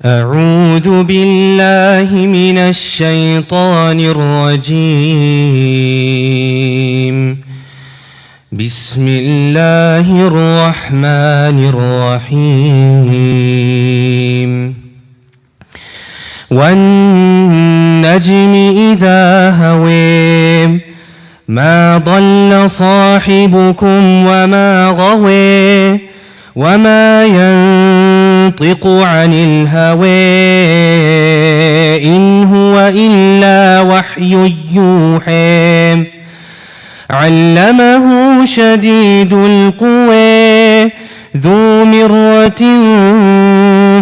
أعوذ بالله من الشيطان الرجيم. بسم الله الرحمن الرحيم. والنجم إذا هوى ما ضل صاحبكم وما غوى وما ينطق عن الهوى إن هو إلا وحي يوحى. علمه شديد القوى ذو مرة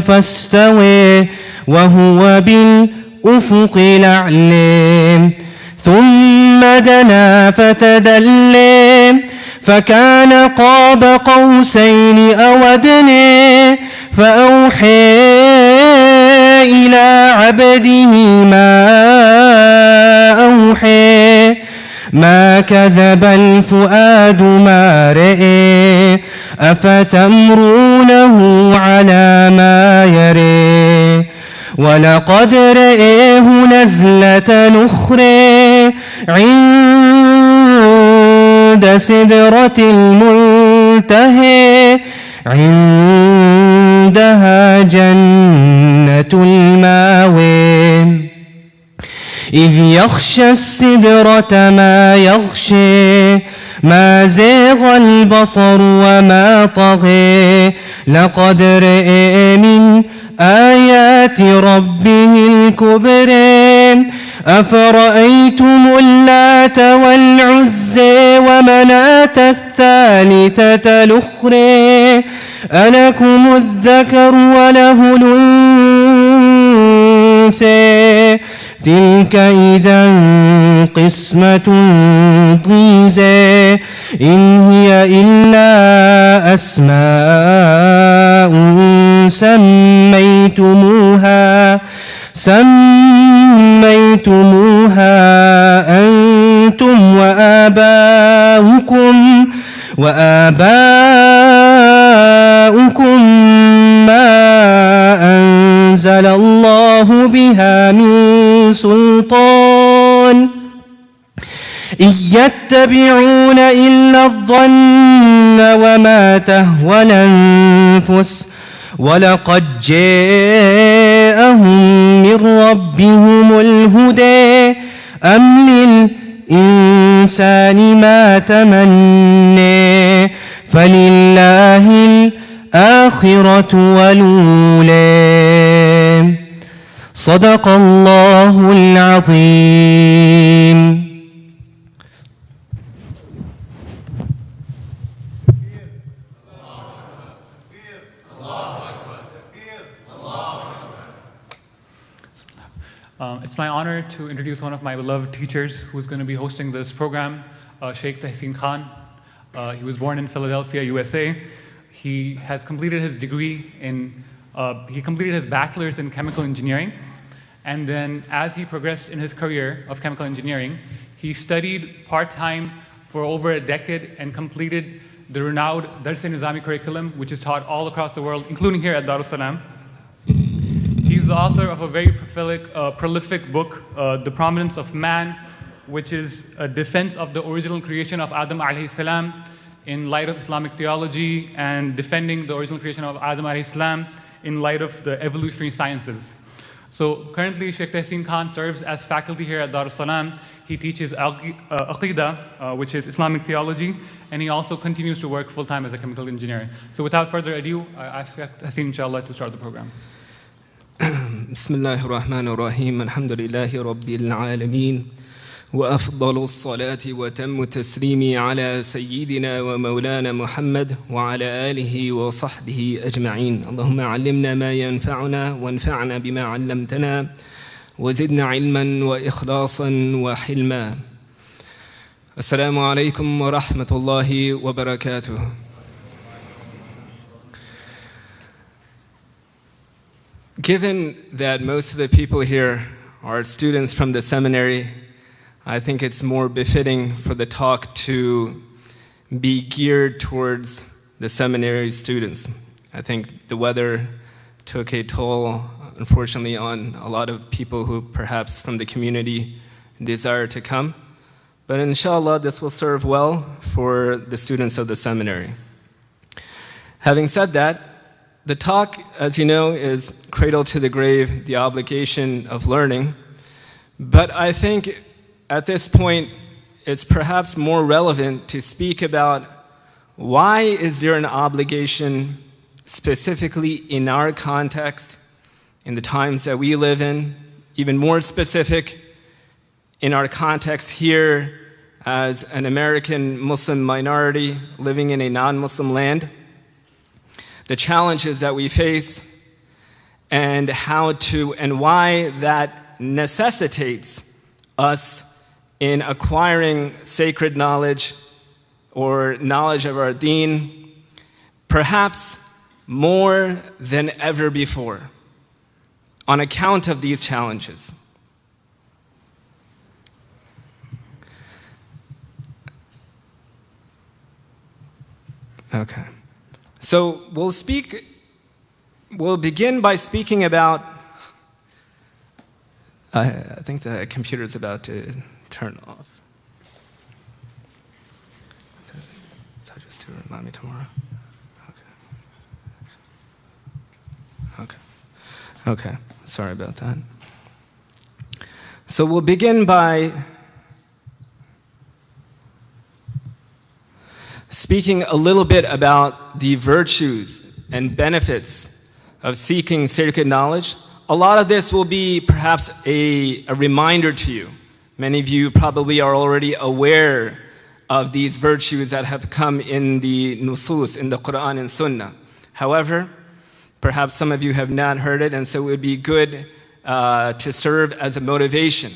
فاستوى وهو بالأفق الأعلى. ثم دنا فتدلى فكان قاب قوسين أو أدنى فأوحى إلى عبده ما أوحى. ما كذب الفؤاد ما رأى أفتمرونه على ما يرى. ولقد رآه نزلة أخرى عند سدرة المنتهى عندها جنة المأوى. إذ يغشى السدرة ما يغشى ما زاغ البصر وما طغى. لقد رأى من آيات ربه الكبرى. أفرأيتم اللات والعزى ومناة الثالثة الأخرى ألكم الذكر وله الأنثى تلك إذا قسمة ضيزى. إن هي إلا أسماء سميتموها أنتم وآباؤكم ما أنزل الله بها من سلطان إن يتبعون إلا الظن وما تهوى الأنفس ولقد جاءهم من ربهم الهدى. أم للإنسان ما تمنى فلله الآخرة والأولى. صدق الله العظيم. It's my honor to introduce one of my beloved teachers who's going to be hosting this program, Sheikh Tahseen Khan. He was born in Philadelphia, USA. He has completed his degree he completed his bachelor's in chemical engineering. And then as he progressed in his career of chemical engineering, he studied part-time for over a decade and completed the renowned Dars-e-Nizami curriculum, which is taught all across the world, including here at Darussalam. He's the author of a very prolific book, The Prominence of Man, which is a defense of the original creation of Adam alayhi salam in light of Islamic theology and defending the original creation of Adam alayhi salam in light of the evolutionary sciences. So currently, Sheikh Tahseen Khan serves as faculty here at Darussalam. He teaches Aqidah, which is Islamic theology, and he also continues to work full-time as a chemical engineer. So without further ado, I ask Sheikh Tahseen, inshallah, to start the program. بسم الله الرحمن الرحيم. الحمد لله رب العالمين وأفضل الصلاة وتم التسليم على سيدنا ومولانا محمد وعلى آله وصحبه أجمعين. اللهم علمنا ما ينفعنا وانفعنا بما علمتنا وزدنا علما وإخلاصا وحلما. السلام عليكم ورحمة الله وبركاته. Given that most of the people here are students from the seminary, I think it's more befitting for the talk to be geared towards the seminary students. I think the weather took a toll, unfortunately, on a lot of people who perhaps from the community desire to come. But inshallah, this will serve well for the students of the seminary. Having said that, the talk, as you know, is Cradle to the Grave, the obligation of learning. But I think at this point, it's perhaps more relevant to speak about why is there an obligation specifically in our context, in the times that we live in, even more specific in our context here as an American Muslim minority living in a non-Muslim land, the challenges that we face, and why that necessitates us in acquiring sacred knowledge or knowledge of our deen, perhaps more than ever before, on account of these challenges. Okay. So we'll begin by speaking about, I think the computer's about to turn off. So just to remind me tomorrow. Okay, sorry about that. So we'll begin by speaking a little bit about the virtues and benefits of seeking sacred knowledge. A lot of this will be perhaps a reminder to you. Many of you probably are already aware of these virtues that have come in the nusus, in the Quran and Sunnah. However, perhaps some of you have not heard it, and so it would be good to serve as a motivation.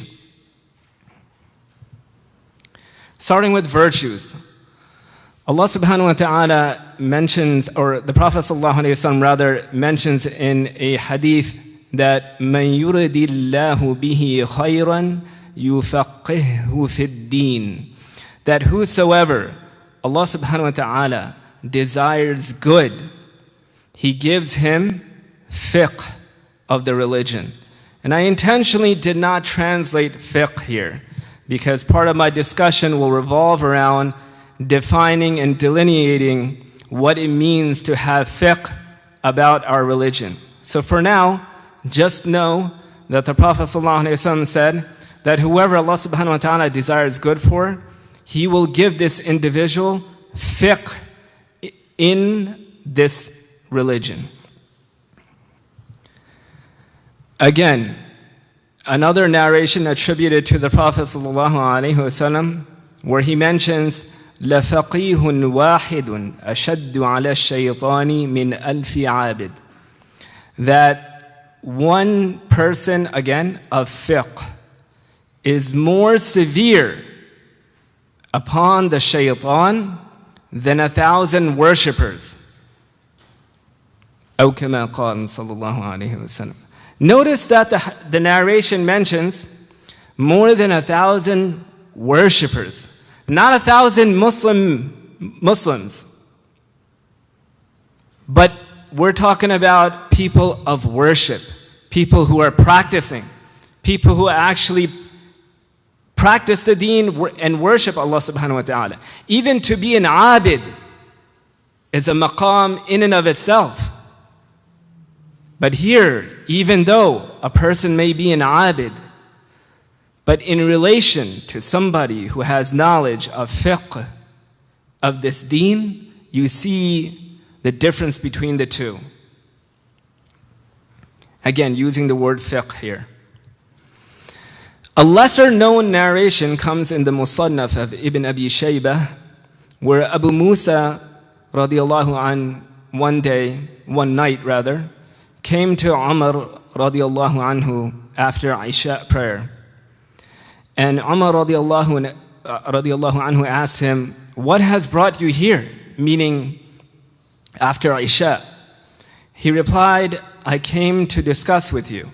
Starting with virtues. Allah subhanahu wa ta'ala mentions, or the Prophet sallallahu alayhi wa sallam rather, mentions in a hadith that مَنْ يُرِدِ اللَّهُ بِهِ خَيْرًا يُفَقِّهُ فِي الدِّينِ, that whosoever Allah subhanahu wa ta'ala desires good, He gives him fiqh of the religion. And I intentionally did not translate fiqh here, because part of my discussion will revolve around defining and delineating what it means to have fiqh about our religion. So for now, just know that the Prophet ﷺ said that whoever Allah subhanahu wa ta'ala desires good for, He will give this individual fiqh in this religion. Again, another narration attributed to the Prophet ﷺ, where he mentions لَفَقِيهٌ وَاحِدٌ أَشَدُّ عَلَى الشَّيْطَانِ مِنْ أَلْفِ عَابِدٍ, that one person, again, of fiqh, is more severe upon the shaitan than 1,000 worshippers. أو كما قال صلى الله عليه وسلم. Notice that the narration mentions more than 1,000 worshippers, not 1,000 Muslims, but we're talking about people of worship, people who are practicing, people who actually practice the deen and worship Allah subhanahu wa ta'ala. Even to be an abid is a maqam in and of itself. But here, even though a person may be an abid, but in relation to somebody who has knowledge of fiqh, of this deen, you see the difference between the two. Again, using the word fiqh here. A lesser known narration comes in the Musannaf of Ibn Abi Shaybah, where Abu Musa radiallahu an one night, came to Umar radiallahu anhu after Isha prayer. And Umar radiallahu anhu asked him, "What has brought you here?" Meaning, after Isha. He replied, "I came to discuss with you."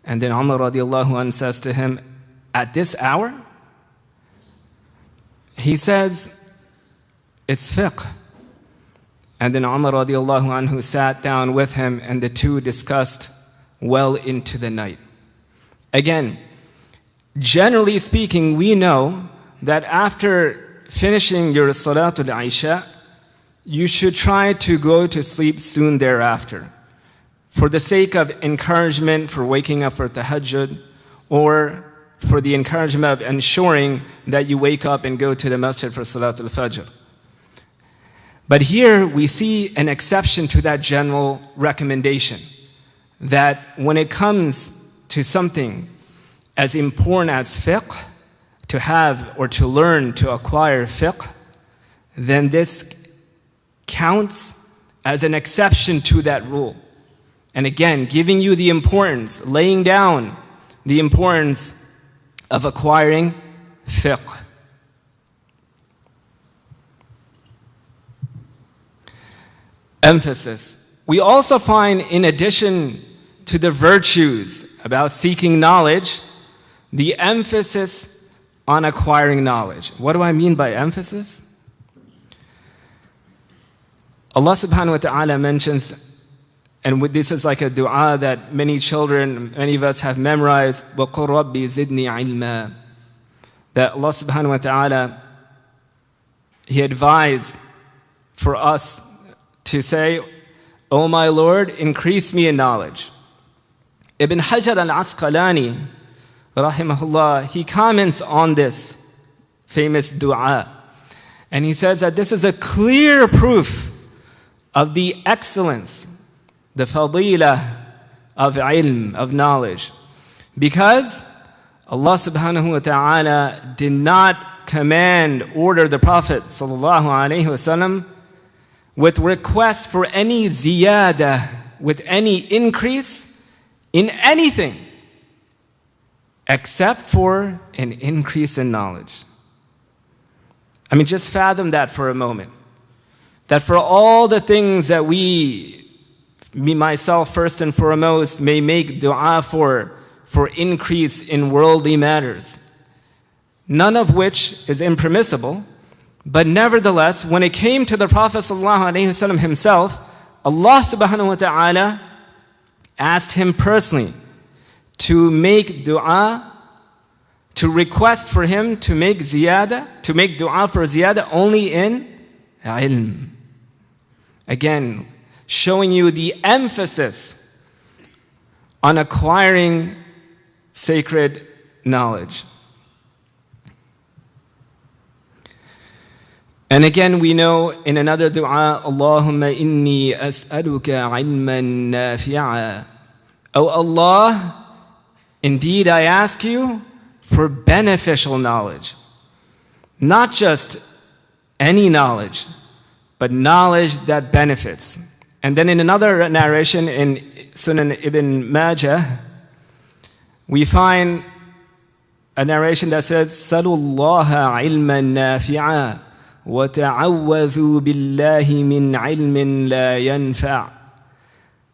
And then Umar radiallahu anhu says to him, "At this hour?" He says, "It's fiqh." And then Umar radiallahu anhu sat down with him, and the two discussed well into the night. Again, generally speaking, we know that after finishing your Salatul Isha, you should try to go to sleep soon thereafter, for the sake of encouragement for waking up for tahajjud, or for the encouragement of ensuring that you wake up and go to the masjid for Salatul Fajr. But here we see an exception to that general recommendation, that when it comes to something as important as fiqh, to have or to learn, to acquire fiqh, then this counts as an exception to that rule. And again, giving you the importance, laying down the importance of acquiring fiqh. Emphasis. We also find, in addition to the virtues about seeking knowledge, the emphasis on acquiring knowledge. What do I mean by emphasis? Allah subhanahu wa ta'ala mentions, and this is like a dua that many children, many of us have memorized, وَقُلْ رَبِّ زِدْنِي عِلْمًا, that Allah subhanahu wa ta'ala, He advised for us to say, "O my Lord, increase me in knowledge." Ibn Hajar al-Asqalani, rahimahullah, he comments on this famous dua, and he says that this is a clear proof of the excellence, the fadila of ilm, of knowledge, because Allah subhanahu wa ta'ala did not order the Prophet sallallahu alaihi wasallam with request for any ziyada, with any increase in anything, except for an increase in knowledge. I mean, just fathom that for a moment. That for all the things that me, myself first and foremost, may make dua for increase in worldly matters, none of which is impermissible, but nevertheless, when it came to the Prophet ﷺ himself, Allah subhanahu wa ta'ala asked him personally to make dua, to request for him to make ziyada, to make dua for ziyada only in ilm. Again, showing you the emphasis on acquiring sacred knowledge. And again, we know in another dua, Allahumma inni as'aluka ilman nafi'a. Oh Allah, indeed I ask you for beneficial knowledge. Not just any knowledge, but knowledge that benefits. And then in another narration in Sunan Ibn Majah, we find a narration that says, Salullaha ilman nafi'a. وَتَعَوَّذُوا بِاللَّهِ مِنْ عِلْمٍ لَا يَنْفَعُ.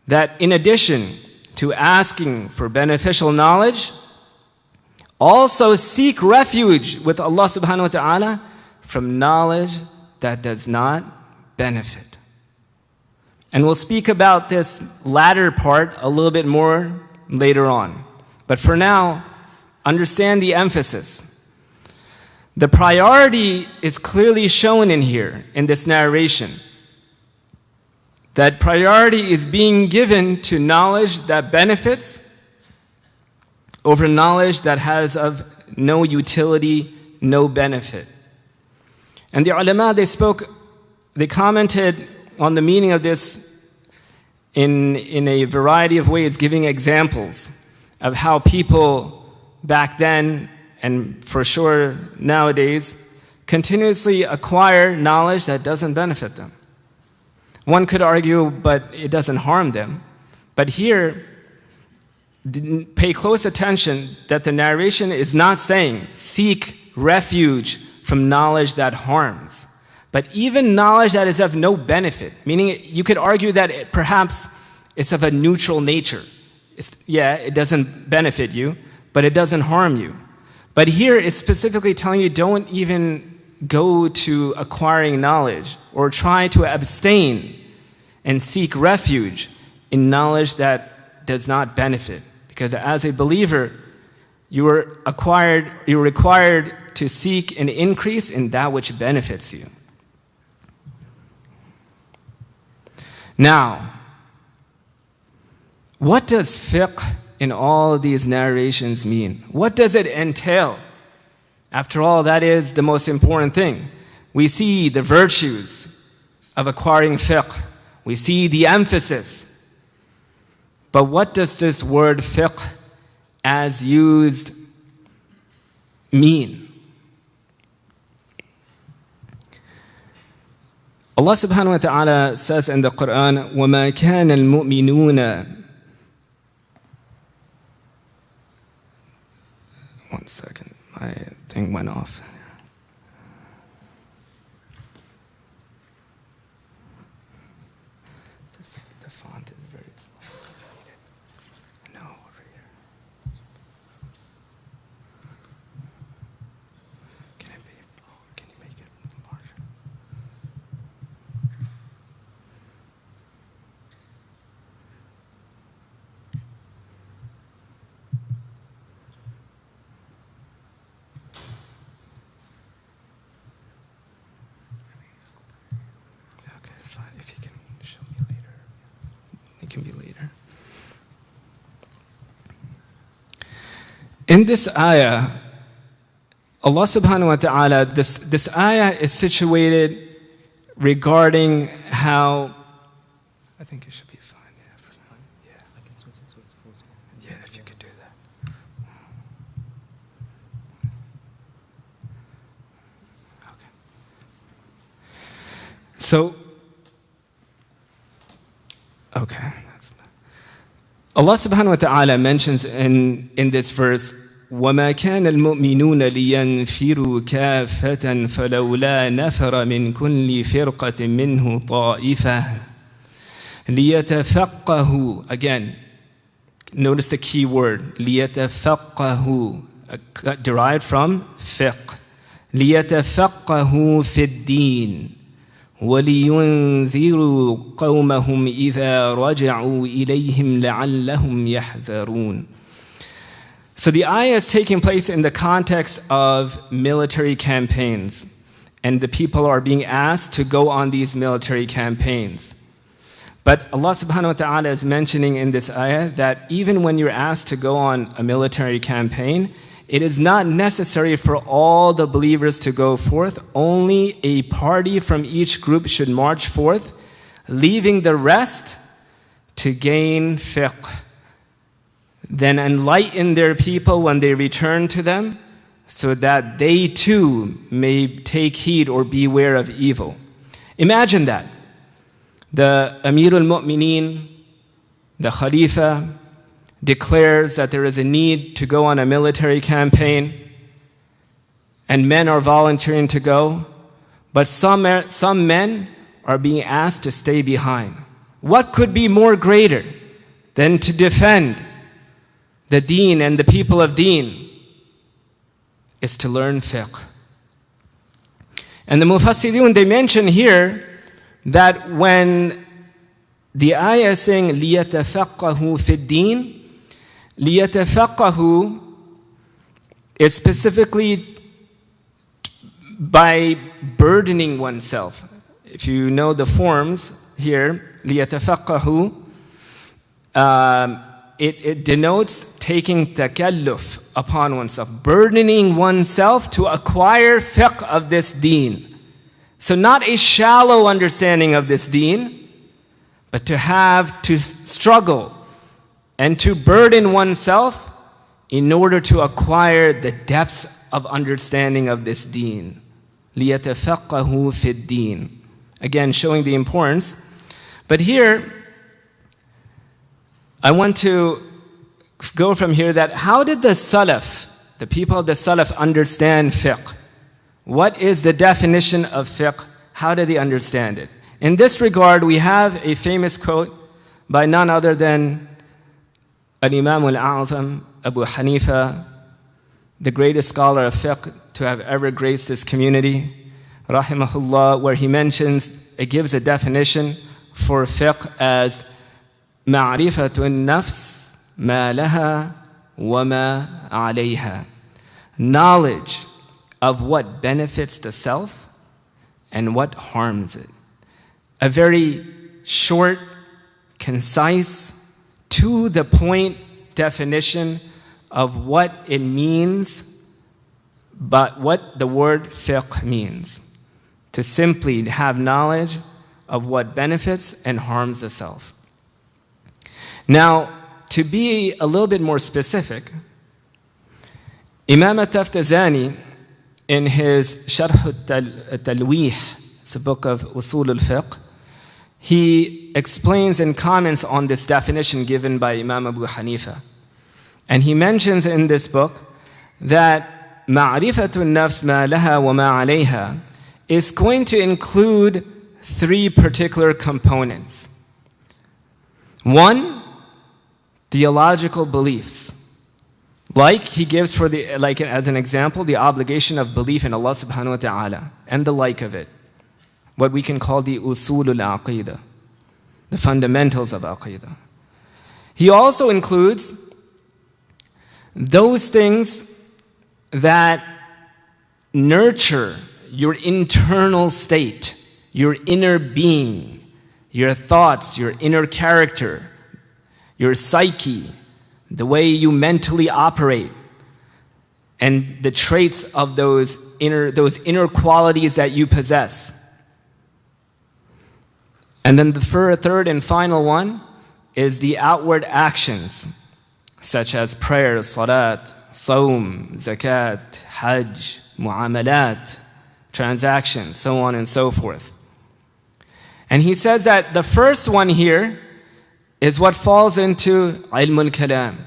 That in addition to asking for beneficial knowledge, also seek refuge with Allah subhanahu wa ta'ala from knowledge that does not benefit. And we'll speak about this latter part a little bit more later on. But for now, understand the emphasis. The priority is clearly shown in here, in this narration. That priority is being given to knowledge that benefits over knowledge that has of no utility, no benefit. And the ulama, they commented on the meaning of this in a variety of ways, giving examples of how people back then, and for sure nowadays, continuously acquire knowledge that doesn't benefit them. One could argue, but it doesn't harm them. But here, pay close attention that the narration is not saying, seek refuge from knowledge that harms. But even knowledge that is of no benefit, meaning you could argue that perhaps it's of a neutral nature. It doesn't benefit you, but it doesn't harm you. But here it's specifically telling you don't even go to acquiring knowledge or try to abstain and seek refuge in knowledge that does not benefit. Because as a believer, you are required to seek an increase in that which benefits you. Now, what does fiqh in all of these narrations mean? What does it entail? After all, that is the most important thing. We see the virtues of acquiring fiqh. We see the emphasis. But what does this word fiqh as used mean? Allah subhanahu wa ta'ala says in the Quran, وَمَا كَانَ الْمُؤْمِنُونَ. One second, my thing went off. The font is very small. No, over here. Can you make it larger? Can be later. In this ayah, Allah subhanahu wa ta'ala, this ayah is situated regarding how, I think it should be fine, yeah. I can switch it so it's full screen. Yeah, if you could do that. Okay. So, okay. Allah subhanahu wa ta'ala mentions in this verse, وَمَا كَانَ الْمُؤْمِنُونَ لِيَنْفِرُوا كَافَّةً فَلَوْلَا نَفَرَ مِنْ كُلِّ فِرْقَةٍ مِّنْهُ طَائِفَةٌ لِيَتَفَقَّهُوا. Again, notice the key word, لِيَتَفَقَّهُوا, derived from fiqh. لِيَتَفَقَّهُوا فِي الدِّينِ وَلِيُنذِرُوا قَوْمَهُمْ إِذَا رَجَعُوا إِلَيْهِمْ لَعَلَّهُمْ يَحْذَرُونَ. So the ayah is taking place in the context of military campaigns, and the people are being asked to go on these military campaigns. But Allah subhanahu wa ta'ala is mentioning in this ayah that even when you're asked to go on a military campaign, it is not necessary for all the believers to go forth. Only a party from each group should march forth, leaving the rest to gain fiqh. Then enlighten their people when they return to them, so that they too may take heed or beware of evil. Imagine that. The Amir al-Mu'mineen, the Khalifa, declares that there is a need to go on a military campaign, and men are volunteering to go, but some men are being asked to stay behind. What could be more greater than to defend the deen and the people of deen? Is to learn fiqh. And the Mufassirun, they mention here that when the ayah is saying لِيَتَفَقَّهُ فِي الدِّينِ, لِيَتَفَقَّهُ is specifically by burdening oneself. If you know the forms here, لِيَتَفَقَّهُ, it denotes taking takalluf upon oneself, burdening oneself to acquire fiqh of this deen. So not a shallow understanding of this deen, but to have to struggle and to burden oneself in order to acquire the depths of understanding of this deen. لِيَتَفَقَّهُ فِي الدِّينِ. Again, showing the importance. But here, I want to go from here that how did the Salaf, the people of the Salaf, understand fiqh? What is the definition of fiqh? How did they understand it? In this regard, we have a famous quote by none other than Al-Imam Al-A'zam, Abu Hanifa, the greatest scholar of fiqh to have ever graced this community, rahimahullah, where he mentions, it gives a definition for fiqh as معرفة النفس ما لها وما عليها. Knowledge of what benefits the self and what harms it. A very short, concise, to the point definition of what it means, but what the word fiqh means. To simply have knowledge of what benefits and harms the self. Now, to be a little bit more specific, Imam al-Taftazani, in his Sharh al-Talwih, it's a book of Usul al-Fiqh, he explains and comments on this definition given by Imam Abu Hanifa. And he mentions in this book that مَعْرِفَةُ النَّفْسِ مَا لَهَا وَمَا عَلَيْهَا is going to include three particular components. One, theological beliefs. Like he gives for as an example, the obligation of belief in Allah subhanahu wa ta'ala and the like of it. What we can call the usul al-aqidah, the fundamentals of aqidah. He also includes those things that nurture your internal state, your inner being, your thoughts, your inner character, your psyche, the way you mentally operate, and the traits of those inner qualities that you possess. And then the third and final one is the outward actions, such as prayer, salat, sawm, zakat, hajj, mu'amalat, transactions, so on and so forth. And he says that the first one here is what falls into ilm al-kalam,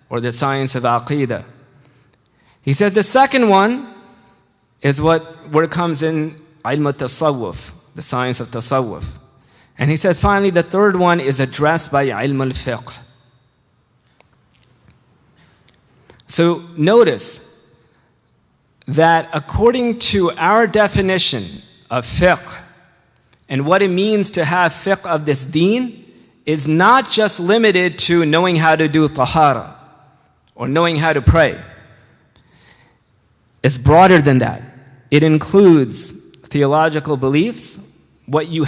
or the science of aqidah. He says the second one is where it comes in ilm al-tasawwuf, the science of tasawwuf. And he says finally the third one is addressed by ilm al-fiqh. So notice that according to our definition of fiqh and what it means to have fiqh of this deen is not just limited to knowing how to do tahara or knowing how to pray. It's broader than that. It includes theological beliefs, what you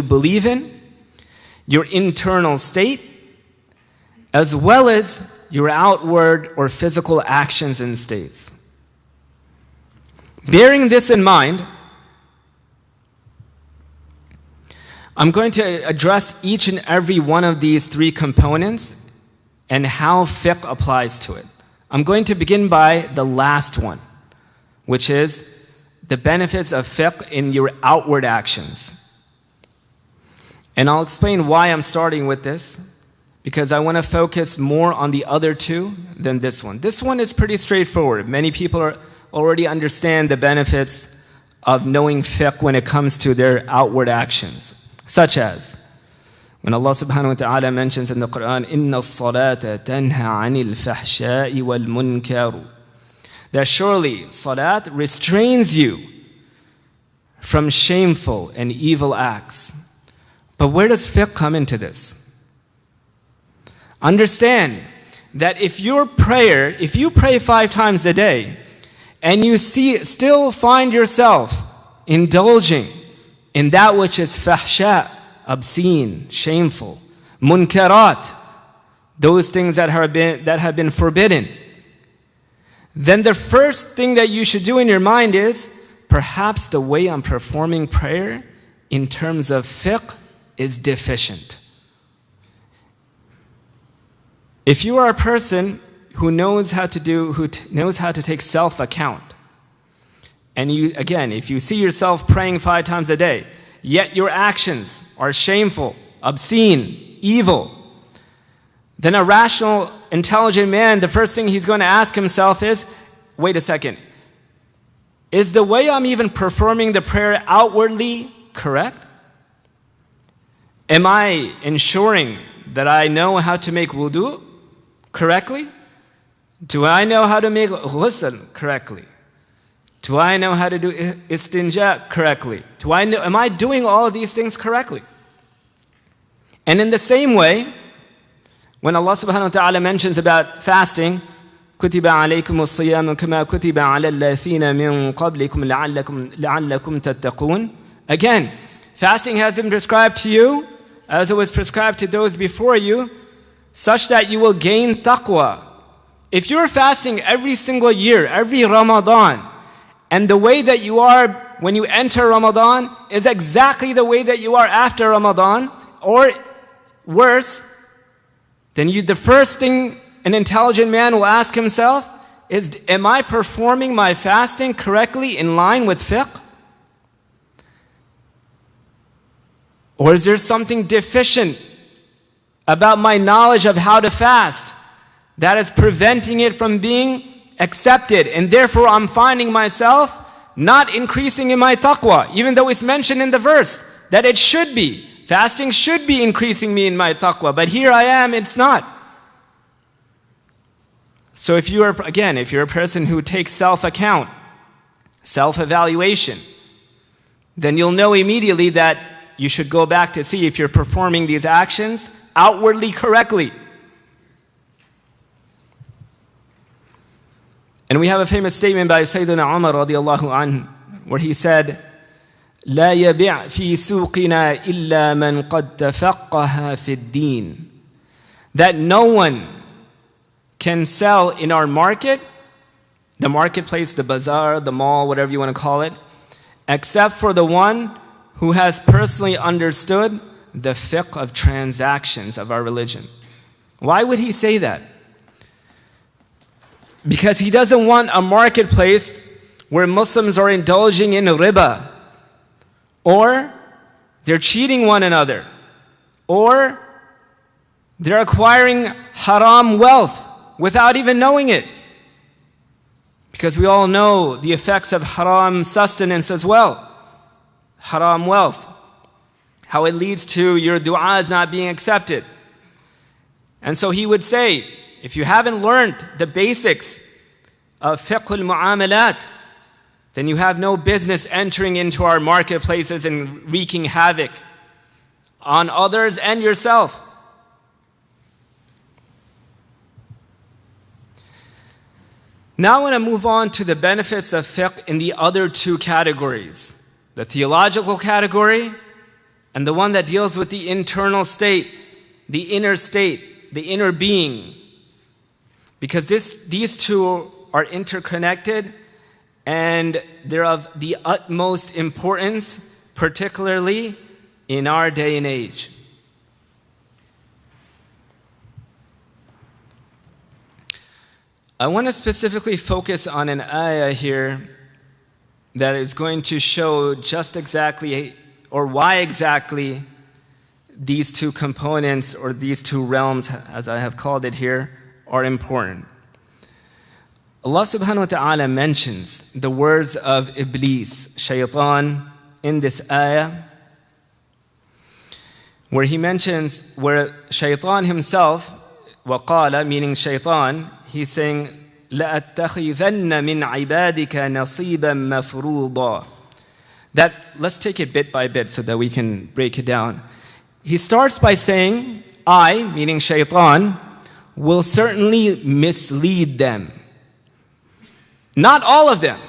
believe in, your internal state, as well as your outward or physical actions and states. Bearing this in mind, I'm going to address each and every one of these three components and how fiqh applies to it. I'm going to begin by the last one, which is the benefits of fiqh in your outward actions. And I'll explain why I'm starting with this, because I want to focus more on the other two than this one. This one is pretty straightforward. Many people already understand the benefits of knowing fiqh when it comes to their outward actions. Such as, when Allah subhanahu wa ta'ala mentions in the Quran, إِنَّ الصَّلَاةَ تَنْهَى عَنِ الْفَحْشَاءِ وَالْمُنْكَرُ, that surely salat restrains you from shameful and evil acts. But where does fiqh come into this? Understand that if you pray 5 times a day, and you still find yourself indulging in that which is fahsha, obscene, shameful, munkarat, those things that have been forbidden, then the first thing that you should do in your mind is, perhaps the way I'm performing prayer in terms of fiqh is deficient. If you are a person who knows how to take self-account, and if you see yourself praying 5 times a day, yet your actions are shameful, obscene, evil, then a rational, intelligent man, the first thing he's going to ask himself is, wait a second, is the way I'm even performing the prayer outwardly correct? Am I ensuring that I know how to make wudu correctly? Do I know how to make ghusl correctly? Do I know how to do istinja correctly? Am I doing all of these things correctly? And in the same way, when Allah subhanahu wa ta'ala mentions about fasting, كُتِبَ عَلَيْكُمُ الصِّيَامُ كَمَا كُتِبَ عَلَى الَّذِينَ مِن قَبْلِكُمْ لَعَلَّكُمْ تَتَّقُونَ. Again, fasting has been prescribed to you as it was prescribed to those before you, such that you will gain taqwa. If you're fasting every single year, every Ramadan, and the way that you are when you enter Ramadan is exactly the way that you are after Ramadan, or worse, then the first thing an intelligent man will ask himself is, am I performing my fasting correctly in line with fiqh? Or is there something deficient about my knowledge of how to fast that is preventing it from being accepted, and therefore I'm finding myself not increasing in my taqwa, even though it's mentioned in the verse that it should be. Fasting should be increasing me in my taqwa, but here I am, it's not. So if you're a person who takes self-account, self-evaluation, then you'll know immediately that you should go back to see if you're performing these actions outwardly correctly. And we have a famous statement by Sayyidina Umar radiallahu anhu, where he said, لا يبيع في سوقنا إلا من قد تفقه في الدين. That no one can sell in our market, the marketplace, the bazaar, the mall, whatever you want to call it, except for the one who has personally understood the fiqh of transactions of our religion. Why would he say that? Because he doesn't want a marketplace where Muslims are indulging in riba, or they're cheating one another, or they're acquiring haram wealth without even knowing it. Because we all know the effects of haram sustenance as well, haram wealth, how it leads to your du'as not being accepted. And so he would say, if you haven't learned the basics of fiqh al-mu'amalat, then you have no business entering into our marketplaces and wreaking havoc on others and yourself. Now I want to move on to the benefits of fiqh in the other two categories, the theological category and the one that deals with the internal state, the inner being. Because these two are interconnected and they're of the utmost importance, particularly in our day and age. I want to specifically focus on an ayah here that is going to show just exactly, or why exactly, these two components, or these two realms, as I have called it here, are important. Allah subhanahu wa ta'ala mentions the words of Iblis, shaitan, in this ayah, where he mentions, where shaitan himself, waqala, meaning shaitan, he's saying, لَأَتَّخِذَنَّ مِنْ عِبَادِكَ نَصِيبًا مَفْرُوضًا. That, let's take it bit by bit so that we can break it down. He starts by saying, I, meaning shaitan, will certainly mislead them. Not all of them.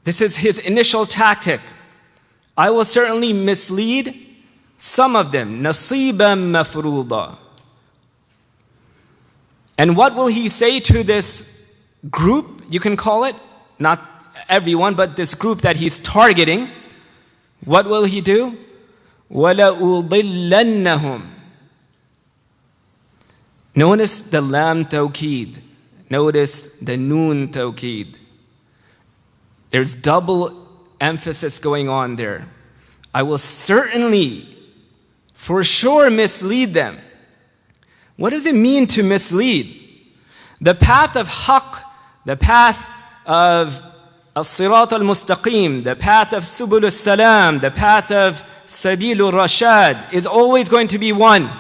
This is his initial tactic. I will certainly mislead some of them. نَصِيبًا مَفْرُوضًا. And what will he say to this group, you can call it? Not everyone, but this group that he's targeting. What will he do? وَلَأُضِلَّنَّهُمْ. Notice the lam tawqeed. Notice the noon tawqeed. There's double emphasis going on there. I will certainly, for sure, mislead them. What does it mean to mislead? The path of haqq, the path of as-sirat al-mustaqim, the path of subul al-salam, the path of sabil al-rashad is always going to be one.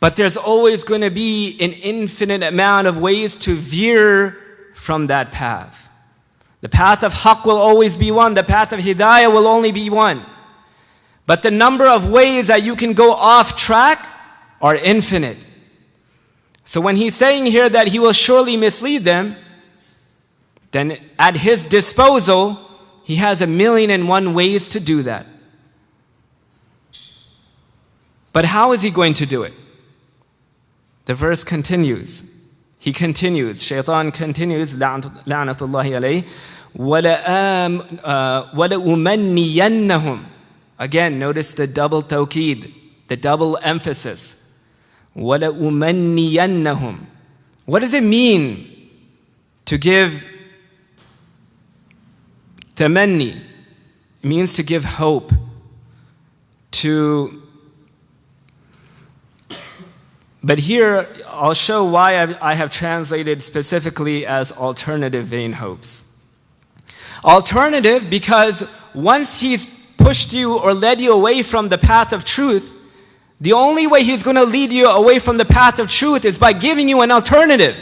But there's always going to be an infinite amount of ways to veer from that path. The path of haqq will always be one. The path of hidayah will only be one. But the number of ways that you can go off track are infinite. So when he's saying here that he will surely mislead them, then at his disposal, he has 1,000,001 ways to do that. But how is he going to do it? The verse continues. He continues. Shaitan continues. La'natullahi alayhi. وَلَأُمَنِّيَنَّهُمْ. Again, notice the double tawqeed, the double emphasis. وَلَأُمَنِّيَنَّهُمْ. What does it mean to give tamanni? It means to give hope, but here I'll show why I have translated specifically as alternative vain hopes. Alternative because once he's pushed you or led you away from the path of truth, the only way he's going to lead you away from the path of truth is by giving you an alternative,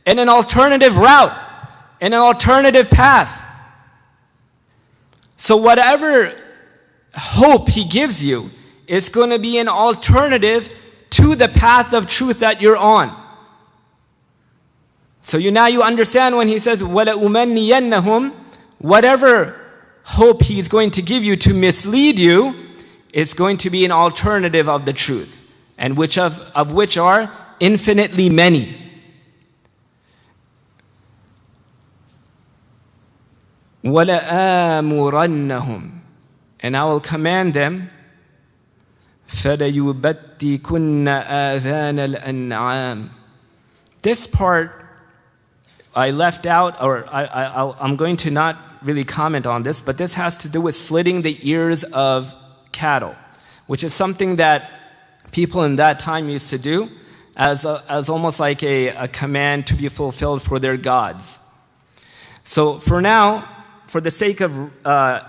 and an alternative route, and an alternative path. So whatever hope he gives you is going to be an alternative to the path of truth that you're on. So now you understand when he says, وَلَأُمَنِّيَنَّهُمْ, whatever hope he's going to give you to mislead you is going to be an alternative of the truth, and which are infinitely many. وَلَآمُرَنَّهُمْ, and I will command them, فَلَيُبَتِّكُنَّ آذَانَ الْأَنْعَامِ. This part I left out, or I'm going to not really comment on this, but this has to do with slitting the ears of cattle, which is something that people in that time used to do as almost like a command to be fulfilled for their gods. So for now, for the sake of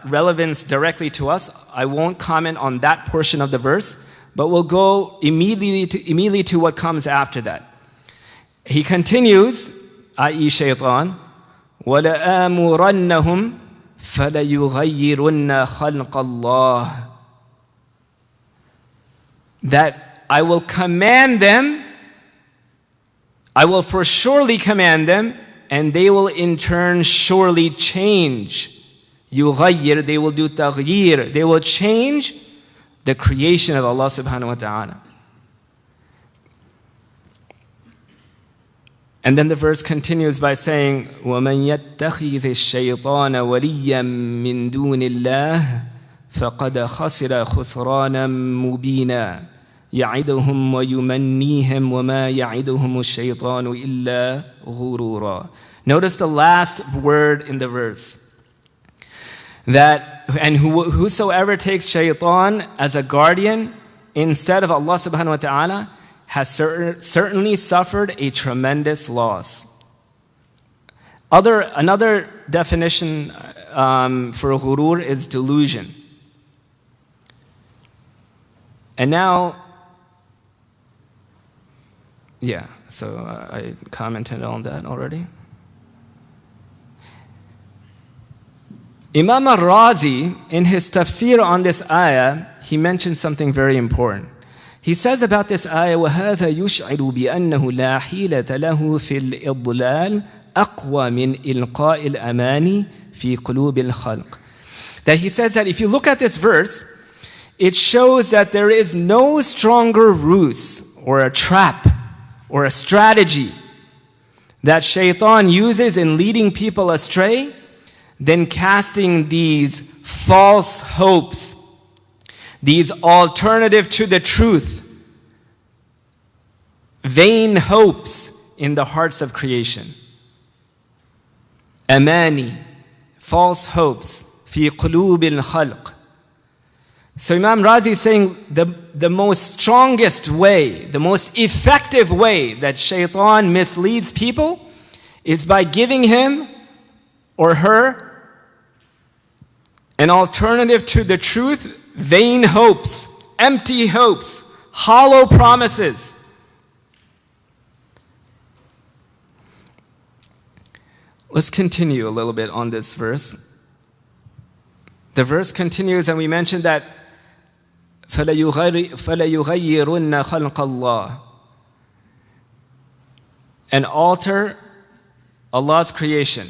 relevance directly to us, I won't comment on that portion of the verse, but we'll go immediately to what comes after that. He continues, i.e. Shaitan, وَلَآمُرَنَّهُمْ فَلَيُغَيِّرُنَّ خَلْقَ اللَّهِ, that I will command them, I will for surely command them, and they will in turn surely change. Yughayyir, they will do taghyir, they will change the creation of Allah subhanahu wa ta'ala. And then the verse continues by saying, وَمَنْ يَتَّخِذِ الشَّيْطَانَ وَلِيًّا مِّن دُونِ اللَّهِ فَقَدْ خَسِرَ خُسْرَانًا مُبِينًا يَعِدُهُمْ وَيُمَنِّيهِمْ وَمَا يَعِدُهُمُ الشَّيْطَانُ إِلَّا غُرُورًا. Notice the last word in the verse. And whosoever takes shaitan as a guardian instead of Allah subhanahu wa ta'ala has certainly suffered a tremendous loss. Another definition for ghurur is delusion. And now, so I commented on that already. Imam al-Razi, in his tafsir on this ayah, he mentions something very important. He says about this ayah, وَهَذَا يُشْعِرُ بِأَنَّهُ لَا حِيلَةَ لَهُ فِي الْإِضْلَالِ أَقْوَى مِنْ إِلْقَاءِ الْأَمَانِ فِي قُلُوبِ الْخَلْقِ. That he says that if you look at this verse, it shows that there is no stronger ruse or a trap or a strategy that shaitan uses in leading people astray than casting these false hopes, these alternative to the truth, vain hopes in the hearts of creation. Amani, false hopes, fi qulub al-khalq. So Imam Razi is saying the most strongest way, the most effective way that shaitan misleads people is by giving him or her an alternative to the truth, vain hopes, empty hopes, hollow promises. Let's continue a little bit on this verse. The verse continues, and we mentioned that فَلَيُغَيِّرُنَّ خَلْقَ اللَّهِ, and alter Allah's creation.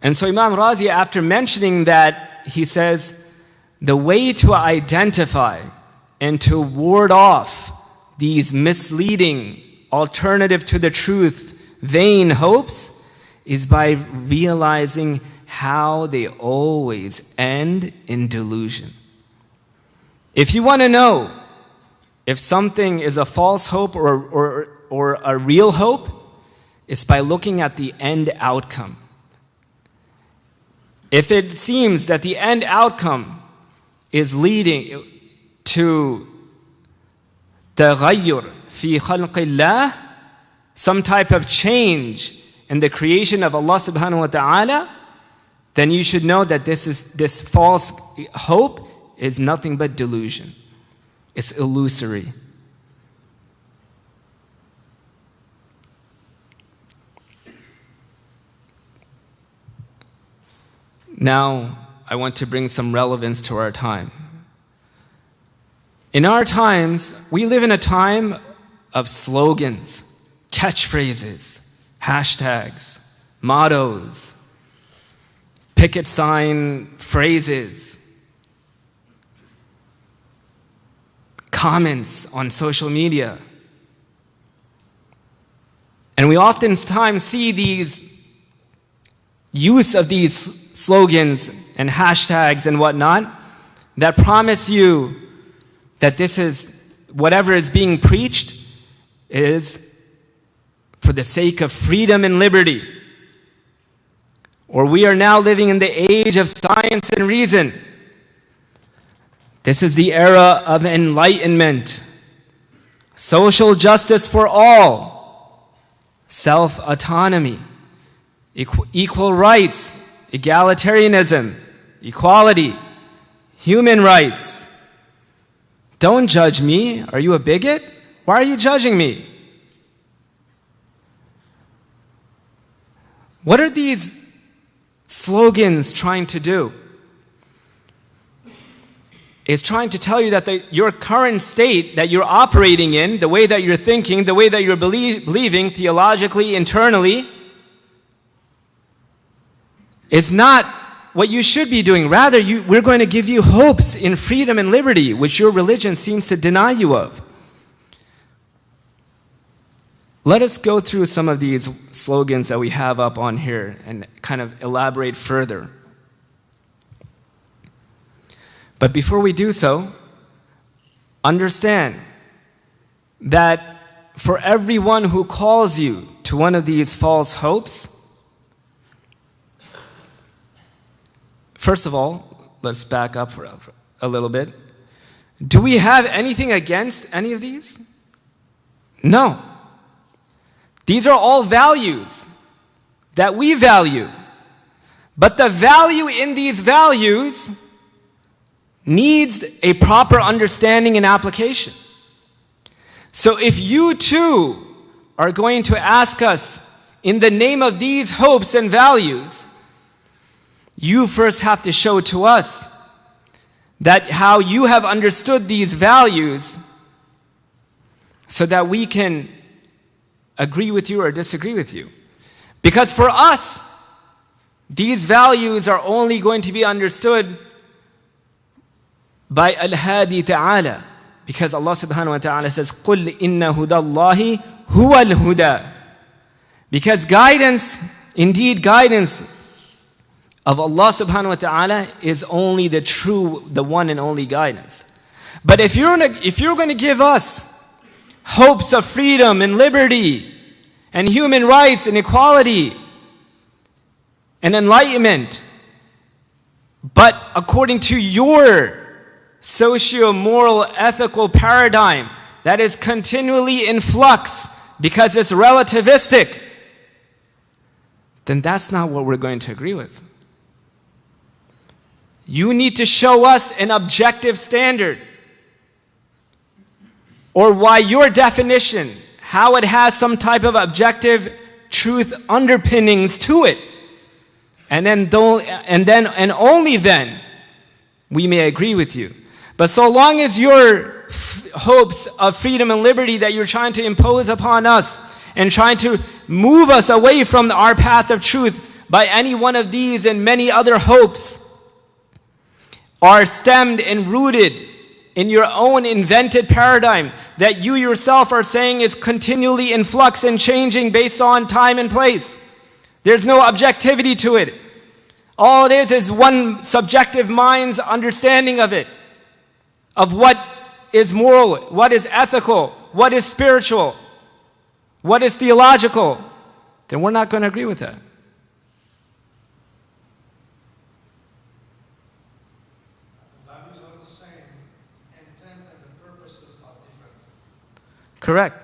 And so Imam Razi, after mentioning that, he says, the way to identify and to ward off these misleading, alternative to the truth, vain hopes is by realizing how they always end in delusion. If you want to know if something is a false hope or a real hope, it's by looking at the end outcome. If it seems that the end outcome is leading to taghayyur fi khalqillah, some type of change in the creation of Allah subhanahu wa ta'ala, then you should know that this false hope is nothing but delusion. It's illusory. Now, I want to bring some relevance to our time. In our times, we live in a time of slogans, catchphrases, hashtags, mottos, picket sign phrases, comments on social media. And we oftentimes see these use of these slogans and hashtags and whatnot that promise you that this is, whatever is being preached is for the sake of freedom and liberty. Or we are now living in the age of science and reason. This is the era of enlightenment, social justice for all, self-autonomy, equal rights, egalitarianism, equality, human rights. Don't judge me. Are you a bigot? Why are you judging me? What are these slogans trying to do? It's trying to tell you that your current state that you're operating in, the way that you're thinking, the way that you're believing theologically, internally, is not what you should be doing. Rather, we're going to give you hopes in freedom and liberty, which your religion seems to deny you of. Let us go through some of these slogans that we have up on here and kind of elaborate further. But before we do so, understand that for everyone who calls you to one of these false hopes, first of all, let's back up for a little bit. Do we have anything against any of these? No. These are all values that we value. But the value in these values needs a proper understanding and application. So if you too are going to ask us in the name of these hopes and values, you first have to show to us that how you have understood these values so that we can agree with you or disagree with you. Because for us, these values are only going to be understood by Al-Hadi Ta'ala. Because Allah subhanahu wa ta'ala says, قُلْ إِنَّ هُدَى اللَّهِ هُوَ الْهُدَى. Because guidance, indeed guidance of Allah subhanahu wa ta'ala is only the one and only guidance. But if you're going to give us hopes of freedom and liberty and human rights and equality and enlightenment, but according to your socio-moral ethical paradigm that is continually in flux because it's relativistic, then that's not what we're going to agree with. You need to show us an objective standard, or why your definition, how it has some type of objective truth underpinnings to it. And only then we may agree with you. But so long as your hopes of freedom and liberty that you're trying to impose upon us and trying to move us away from our path of truth by any one of these and many other hopes are stemmed and rooted in your own invented paradigm that you yourself are saying is continually in flux and changing based on time and place. There's no objectivity to it. All it is one subjective mind's understanding of it, of what is moral, what is ethical, what is spiritual, what is theological. Then we're not going to agree with that. Correct.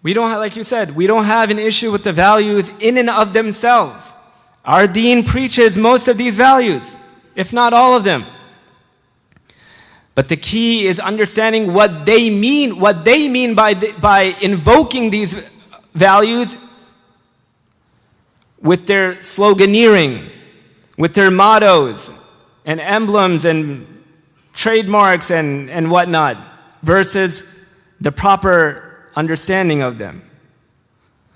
We don't have, like you said, we don't have an issue with the values in and of themselves. Our deen preaches most of these values, if not all of them. But the key is understanding what they mean by invoking these values with their sloganeering, with their mottos and emblems and trademarks and whatnot, versus the proper understanding of them.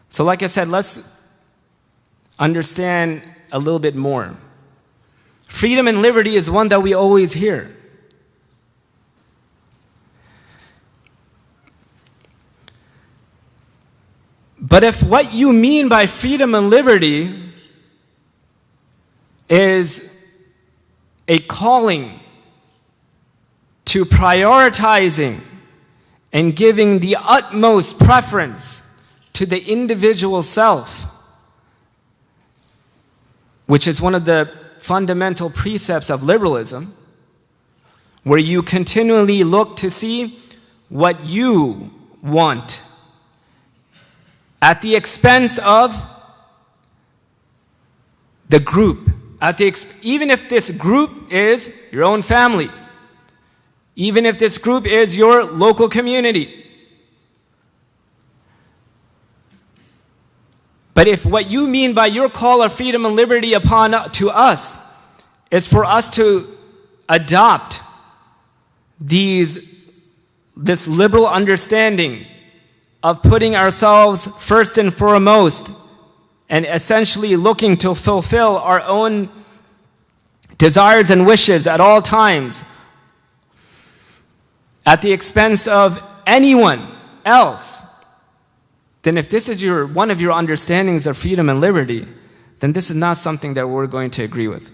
So like I said, let's understand a little bit more. Freedom and liberty is one that we always hear. But if what you mean by freedom and liberty is a calling to prioritizing and giving the utmost preference to the individual self, which is one of the fundamental precepts of liberalism, where you continually look to see what you want at the expense of the group, even if this group is your own family, even if this group is your local community. But if what you mean by your call of freedom and liberty to us is for us to adopt this liberal understanding of putting ourselves first and foremost and essentially looking to fulfill our own desires and wishes at all times at the expense of anyone else, then if this is one of your understandings of freedom and liberty, then this is not something that we're going to agree with.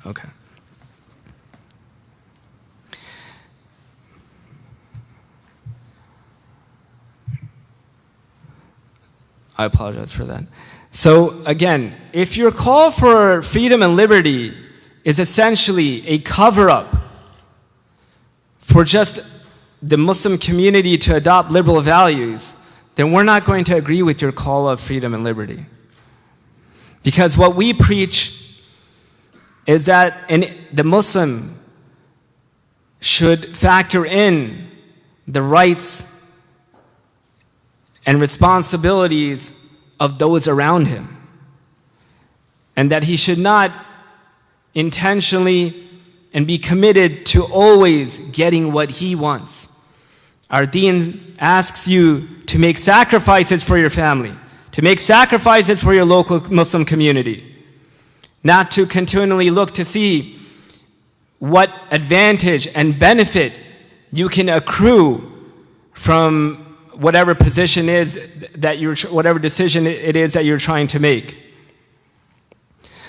Okay. I apologize for that. So again, if your call for freedom and liberty is essentially a cover-up for just the Muslim community to adopt liberal values, then we're not going to agree with your call of freedom and liberty. Because what we preach is that the Muslim should factor in the rights and responsibilities of those around him, and that he should not intentionally and be committed to always getting what he wants. Our deen asks you to make sacrifices for your family, to make sacrifices for your local Muslim community, not to continually look to see what advantage and benefit you can accrue from whatever position is that whatever decision it is that you're trying to make.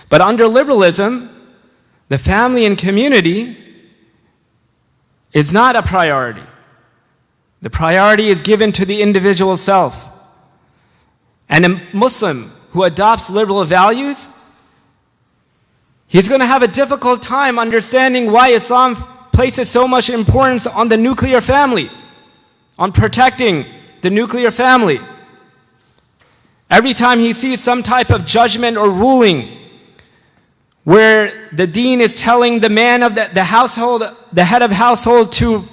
But under liberalism, the family and community is not a priority. The priority is given to the individual self. And a Muslim who adopts liberal values, he's going to have a difficult time understanding why Islam places so much importance on the nuclear family, on protecting the nuclear family. Every time he sees some type of judgment or ruling where the deen is telling the man of the household, the head of household, to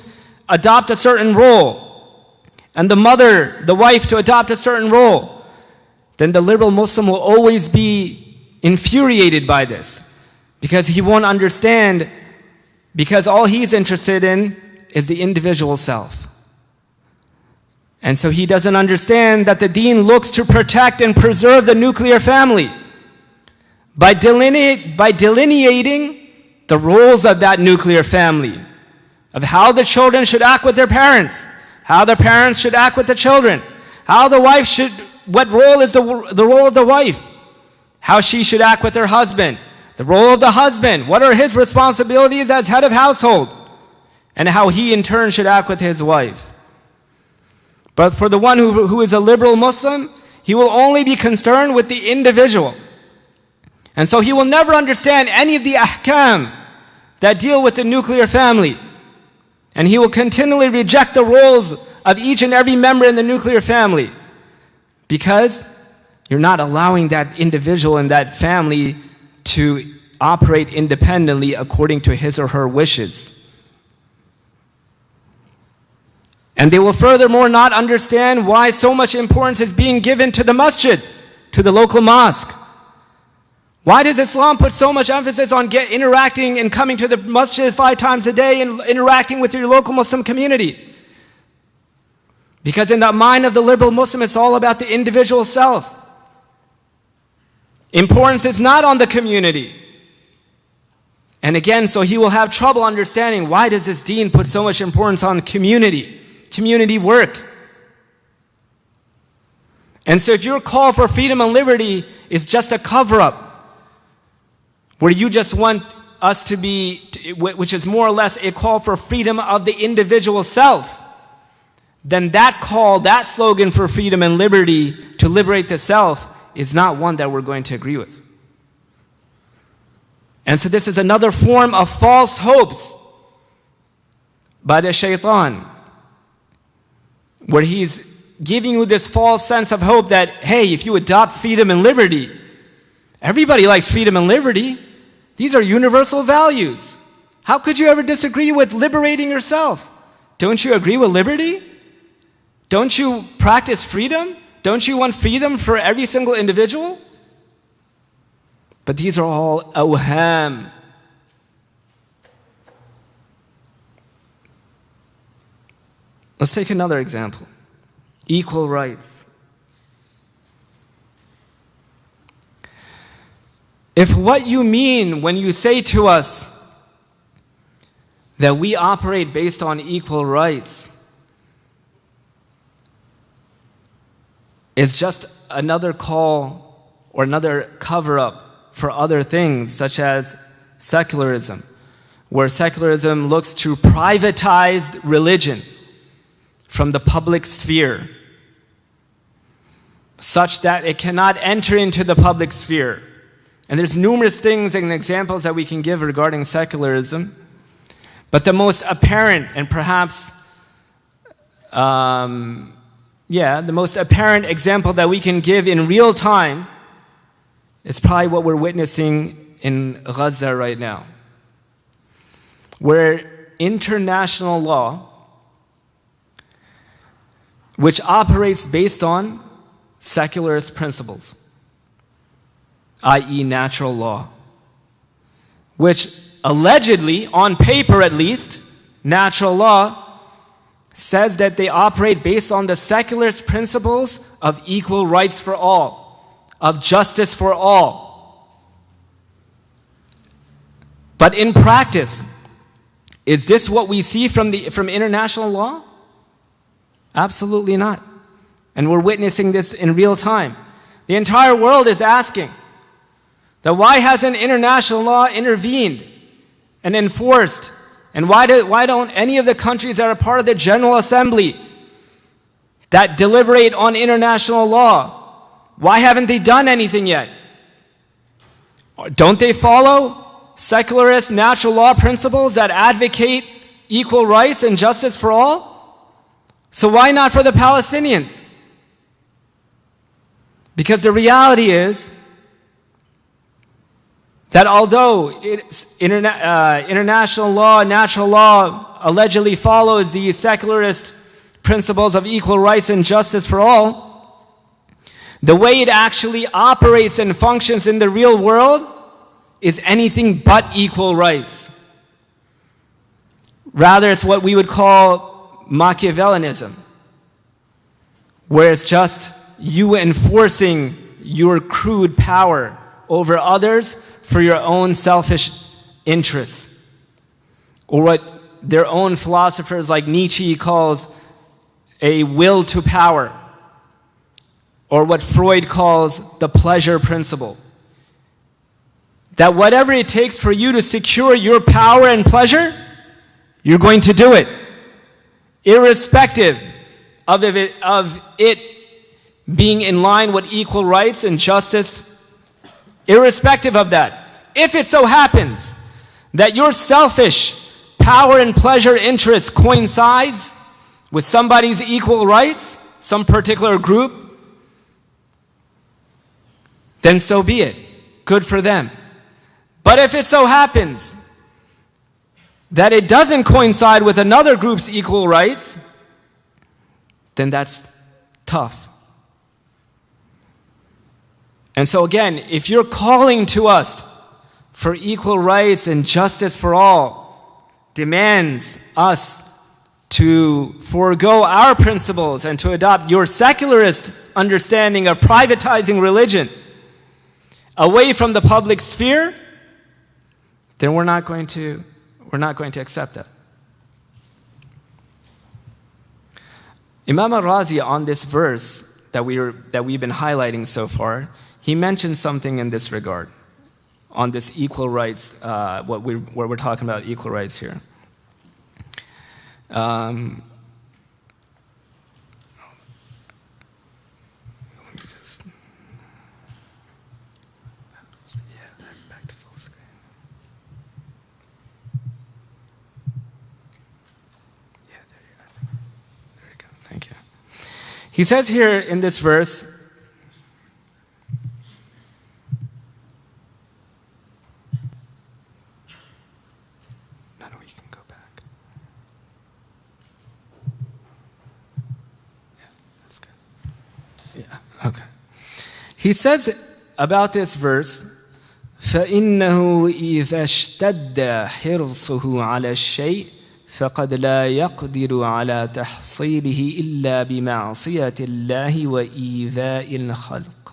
adopt a certain role, and the mother, the wife, to adopt a certain role, then the liberal Muslim will always be infuriated by this, because he won't understand, because all he's interested in is the individual self. And so he doesn't understand that the deen looks to protect and preserve the nuclear family by delineating the roles of that nuclear family, of how the children should act with their parents, how the parents should act with the children, how the wife should, what role is the role of the wife, how she should act with her husband, the role of the husband, what are his responsibilities as head of household, and how he in turn should act with his wife. But for the one who is a liberal Muslim, he will only be concerned with the individual. And so he will never understand any of the ahkam that deal with the nuclear family. And he will continually reject the roles of each and every member in the nuclear family, because you're not allowing that individual and that family to operate independently according to his or her wishes. And they will furthermore not understand why so much importance is being given to the masjid, to the local mosque. Why does Islam put so much emphasis on interacting and coming to the masjid 5 times a day and interacting with your local Muslim community? Because in the mind of the liberal Muslim, it's all about the individual self. Importance is not on the community. And again, so he will have trouble understanding, why does this deen put so much importance on community work? And so if your call for freedom and liberty is just a cover-up, where you just want us to be, which is more or less a call for freedom of the individual self, then that call, that slogan for freedom and liberty to liberate the self is not one that we're going to agree with. And so this is another form of false hopes by the shaitan, where he's giving you this false sense of hope that, hey, if you adopt freedom and liberty, everybody likes freedom and liberty. These are universal values. How could you ever disagree with liberating yourself? Don't you agree with liberty? Don't you practice freedom? Don't you want freedom for every single individual? But these are all awham. Let's take another example. Equal rights. If what you mean when you say to us that we operate based on equal rights is just another call or another cover-up for other things, such as secularism, where secularism looks to privatize religion from the public sphere, such that it cannot enter into the public sphere. And there's numerous things and examples that we can give regarding secularism. But the most apparent and perhaps, the most apparent example that we can give in real time is probably what we're witnessing in Gaza right now, where international law, which operates based on secularist principles, i.e. natural law, which allegedly, on paper at least, natural law says that they operate based on the secularist principles of equal rights for all, of justice for all. But in practice, is this what we see from international law? Absolutely not. And we're witnessing this in real time. The entire world is asking that why hasn't international law intervened and enforced? And why don't any of the countries that are part of the General Assembly that deliberate on international law, why haven't they done anything yet? Don't they follow secularist natural law principles that advocate equal rights and justice for all? So why not for the Palestinians? Because the reality is that although international law, natural law allegedly follows the secularist principles of equal rights and justice for all, the way it actually operates and functions in the real world is anything but equal rights. Rather, it's what we would call Machiavellianism, where it's just you enforcing your crude power over others for your own selfish interests. Or what their own philosophers like Nietzsche calls a will to power. Or what Freud calls the pleasure principle. That whatever it takes for you to secure your power and pleasure, you're going to do it. Irrespective of it being in line with equal rights and justice, irrespective of that. If it so happens that your selfish power and pleasure interests coincides with somebody's equal rights, some particular group, then so be it. Good for them. But if it so happens that it doesn't coincide with another group's equal rights, then that's tough. And so again, if you're calling to us for equal rights and justice for all, demands us to forego our principles and to adopt your secularist understanding of privatizing religion away from the public sphere, then we're not going to accept that. Imam al-Razi, on this verse that we've been highlighting so far, he mentioned something in this regard, on this equal rights, where we're talking about equal rights here. He says here in this verse, you can go back. Yeah, that's good. Yeah, okay. He says about this verse, فَإِنَّهُ إِذَا اشْتَدَّ حِرْصُهُ عَلَى الشَّيْءِ فقد لا يقدر على تحصيله إلا بمعصية الله وإيذاء الخلق.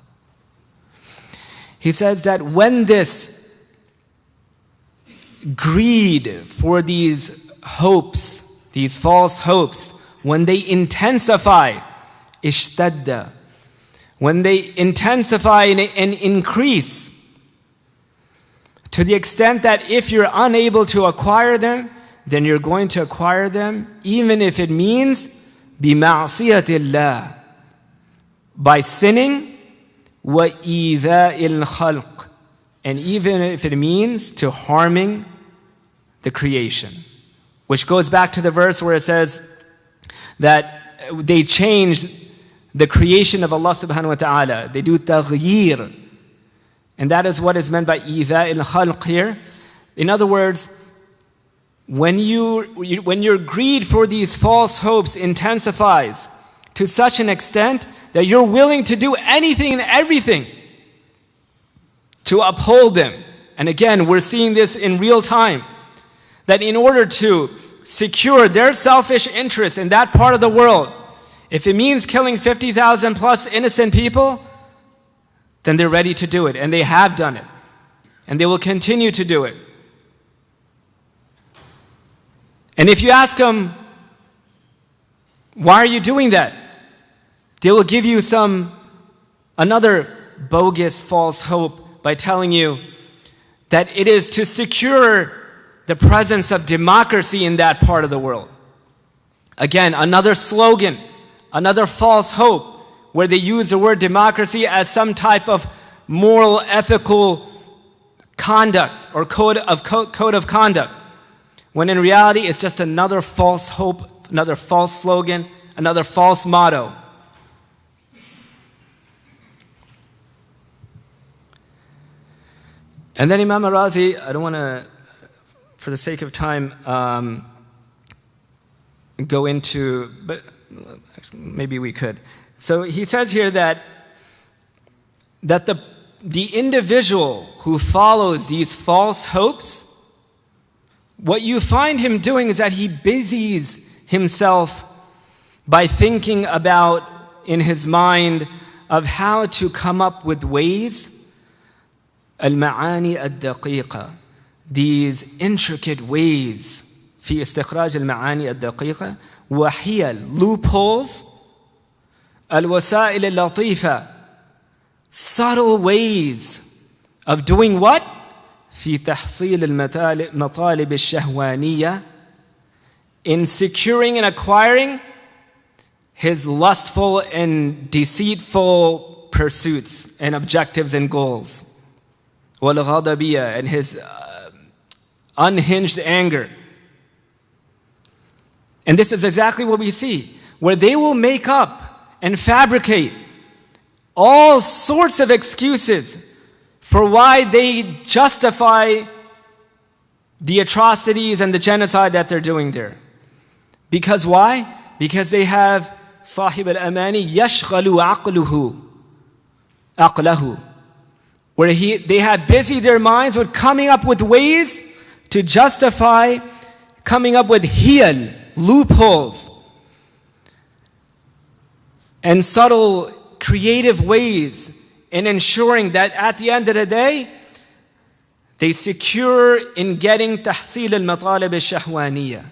He says that when this greed for these hopes, these false hopes, when they intensify, اشتد, when they intensify and increase to the extent that if you're unable to acquire them, then you're going to acquire them, even if it means بِمَعْصِيَةِ اللَّهِ, by sinning, وَإِيذَاءِ الْخَلْقِ, and even if it means to harming the creation. Which goes back to the verse where it says that they changed the creation of Allah subhanahu wa ta'ala. They do taghyir. And that is what is meant by إِيذَاءِ الْخَلْقِ here. In other words, when your greed for these false hopes intensifies to such an extent that you're willing to do anything and everything to uphold them. And again, we're seeing this in real time, that in order to secure their selfish interests in that part of the world, if it means killing 50,000 plus innocent people, then they're ready to do it, and they have done it, and they will continue to do it. And if you ask them, why are you doing that? They will give you another bogus false hope by telling you that it is to secure the presence of democracy in that part of the world. Again, another slogan, another false hope, where they use the word democracy as some type of moral, ethical conduct or code of conduct, when in reality it's just another false hope, another false slogan, another false motto. And then Imam Razi, I don't want to, for the sake of time, go into, but maybe we could. So he says here that the individual who follows these false hopes, what you find him doing is that he busies himself by thinking about in his mind of how to come up with ways, al-ma'ani ad-daqiqa, these intricate ways, في استخراج المعاني الدقيقة وحيل, loopholes, الوسائل اللطيفة, subtle ways of doing what? في تحصيل المطالب الشهوانية, in securing and acquiring his lustful and deceitful pursuits and objectives and goals. والغضبية, and his unhinged anger. And this is exactly what we see, where they will make up and fabricate all sorts of excuses for why they justify the atrocities and the genocide that they're doing there. Because why? Because they have صاحب الأماني يشغل عقله, where they have busied their minds with coming up with ways to justify, coming up with hiyal, loopholes, and subtle creative ways in ensuring that at the end of the day, they secure in getting tahsil al-matalib al-shahwaniyah.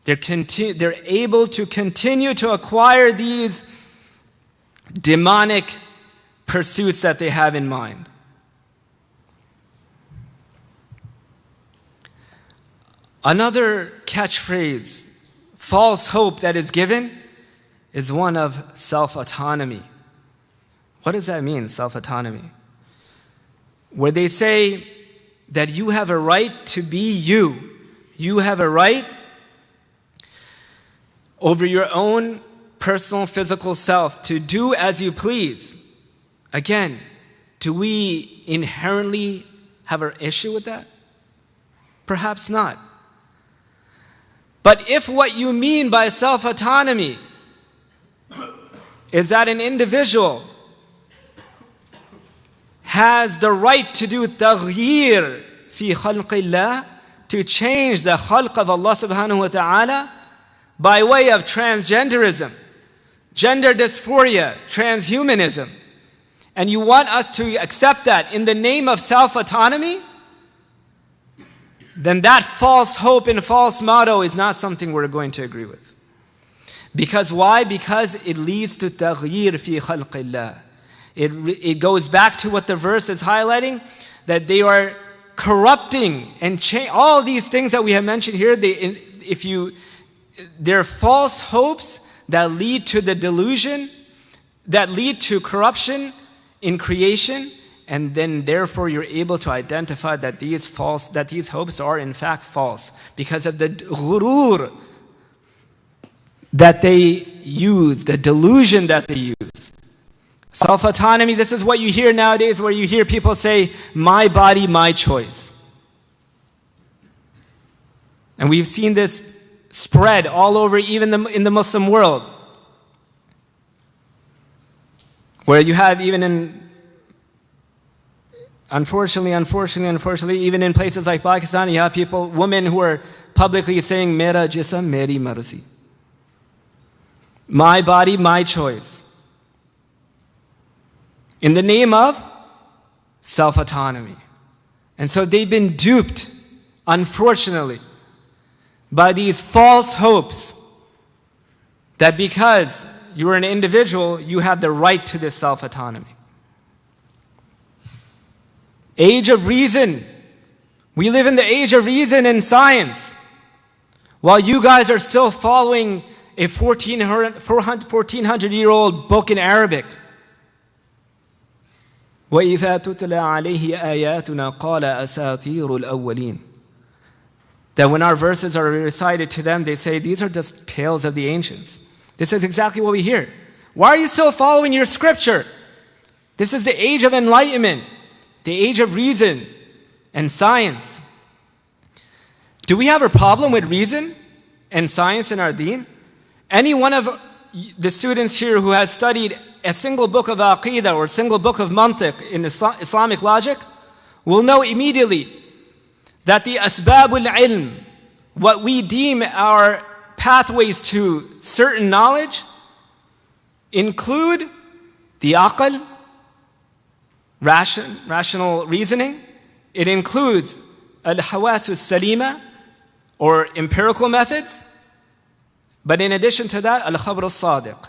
They're able to continue to acquire these demonic pursuits that they have in mind. Another catchphrase, false hope that is given, is one of self-autonomy. What does that mean, self-autonomy? Where they say that you have a right to be you. You have a right over your own personal physical self to do as you please. Again, do we inherently have an issue with that? Perhaps not. But if what you mean by self-autonomy is that an individual has the right to do taghyir fi khalqillah, to change the khalq of Allah subhanahu wa ta'ala by way of transgenderism, gender dysphoria, transhumanism, and you want us to accept that in the name of self-autonomy, then that false hope and false motto is not something we're going to agree with. Because why? Because it leads to taghyir fi khalqillah. It goes back to what the verse is highlighting, that they are corrupting and all these things that we have mentioned here. They're false hopes that lead to the delusion, that lead to corruption in creation, and then therefore you're able to identify that these hopes are in fact false because of the ghurur that they use, the delusion that they use. Self-autonomy, this is what you hear nowadays, where you hear people say, my body, my choice. And we've seen this spread all over, even in the Muslim world, where you have unfortunately, even in places like Pakistan, you have women who are publicly saying, Mera jisam, meri marzi. My body, my choice. In the name of self-autonomy. And so they've been duped, unfortunately, by these false hopes that because you're an individual, you have the right to this self-autonomy. Age of reason, We live in the age of reason and science, while you guys are still following a 1400-year-old book in Arabic. وَإِذَا تُتْلَى عَلَيْهِ آيَاتُنَا قَالَ أَسَاطِيرُ الْأَوَّلِينَ. That when our verses are recited to them, they say, these are just tales of the ancients. This is exactly what we hear. Why are you still following your scripture? This is the age of enlightenment, the age of reason and science. Do we have a problem with reason and science in our deen? Any one of the students here who has studied a single book of Aqidah or a single book of Mantiq in Islamic logic will know immediately that the asbabul ilm, what we deem our pathways to certain knowledge, include the aql, rational reasoning. It includes al-hawasus salima, or empirical methods. But in addition to that, al-khabr al-sadiq,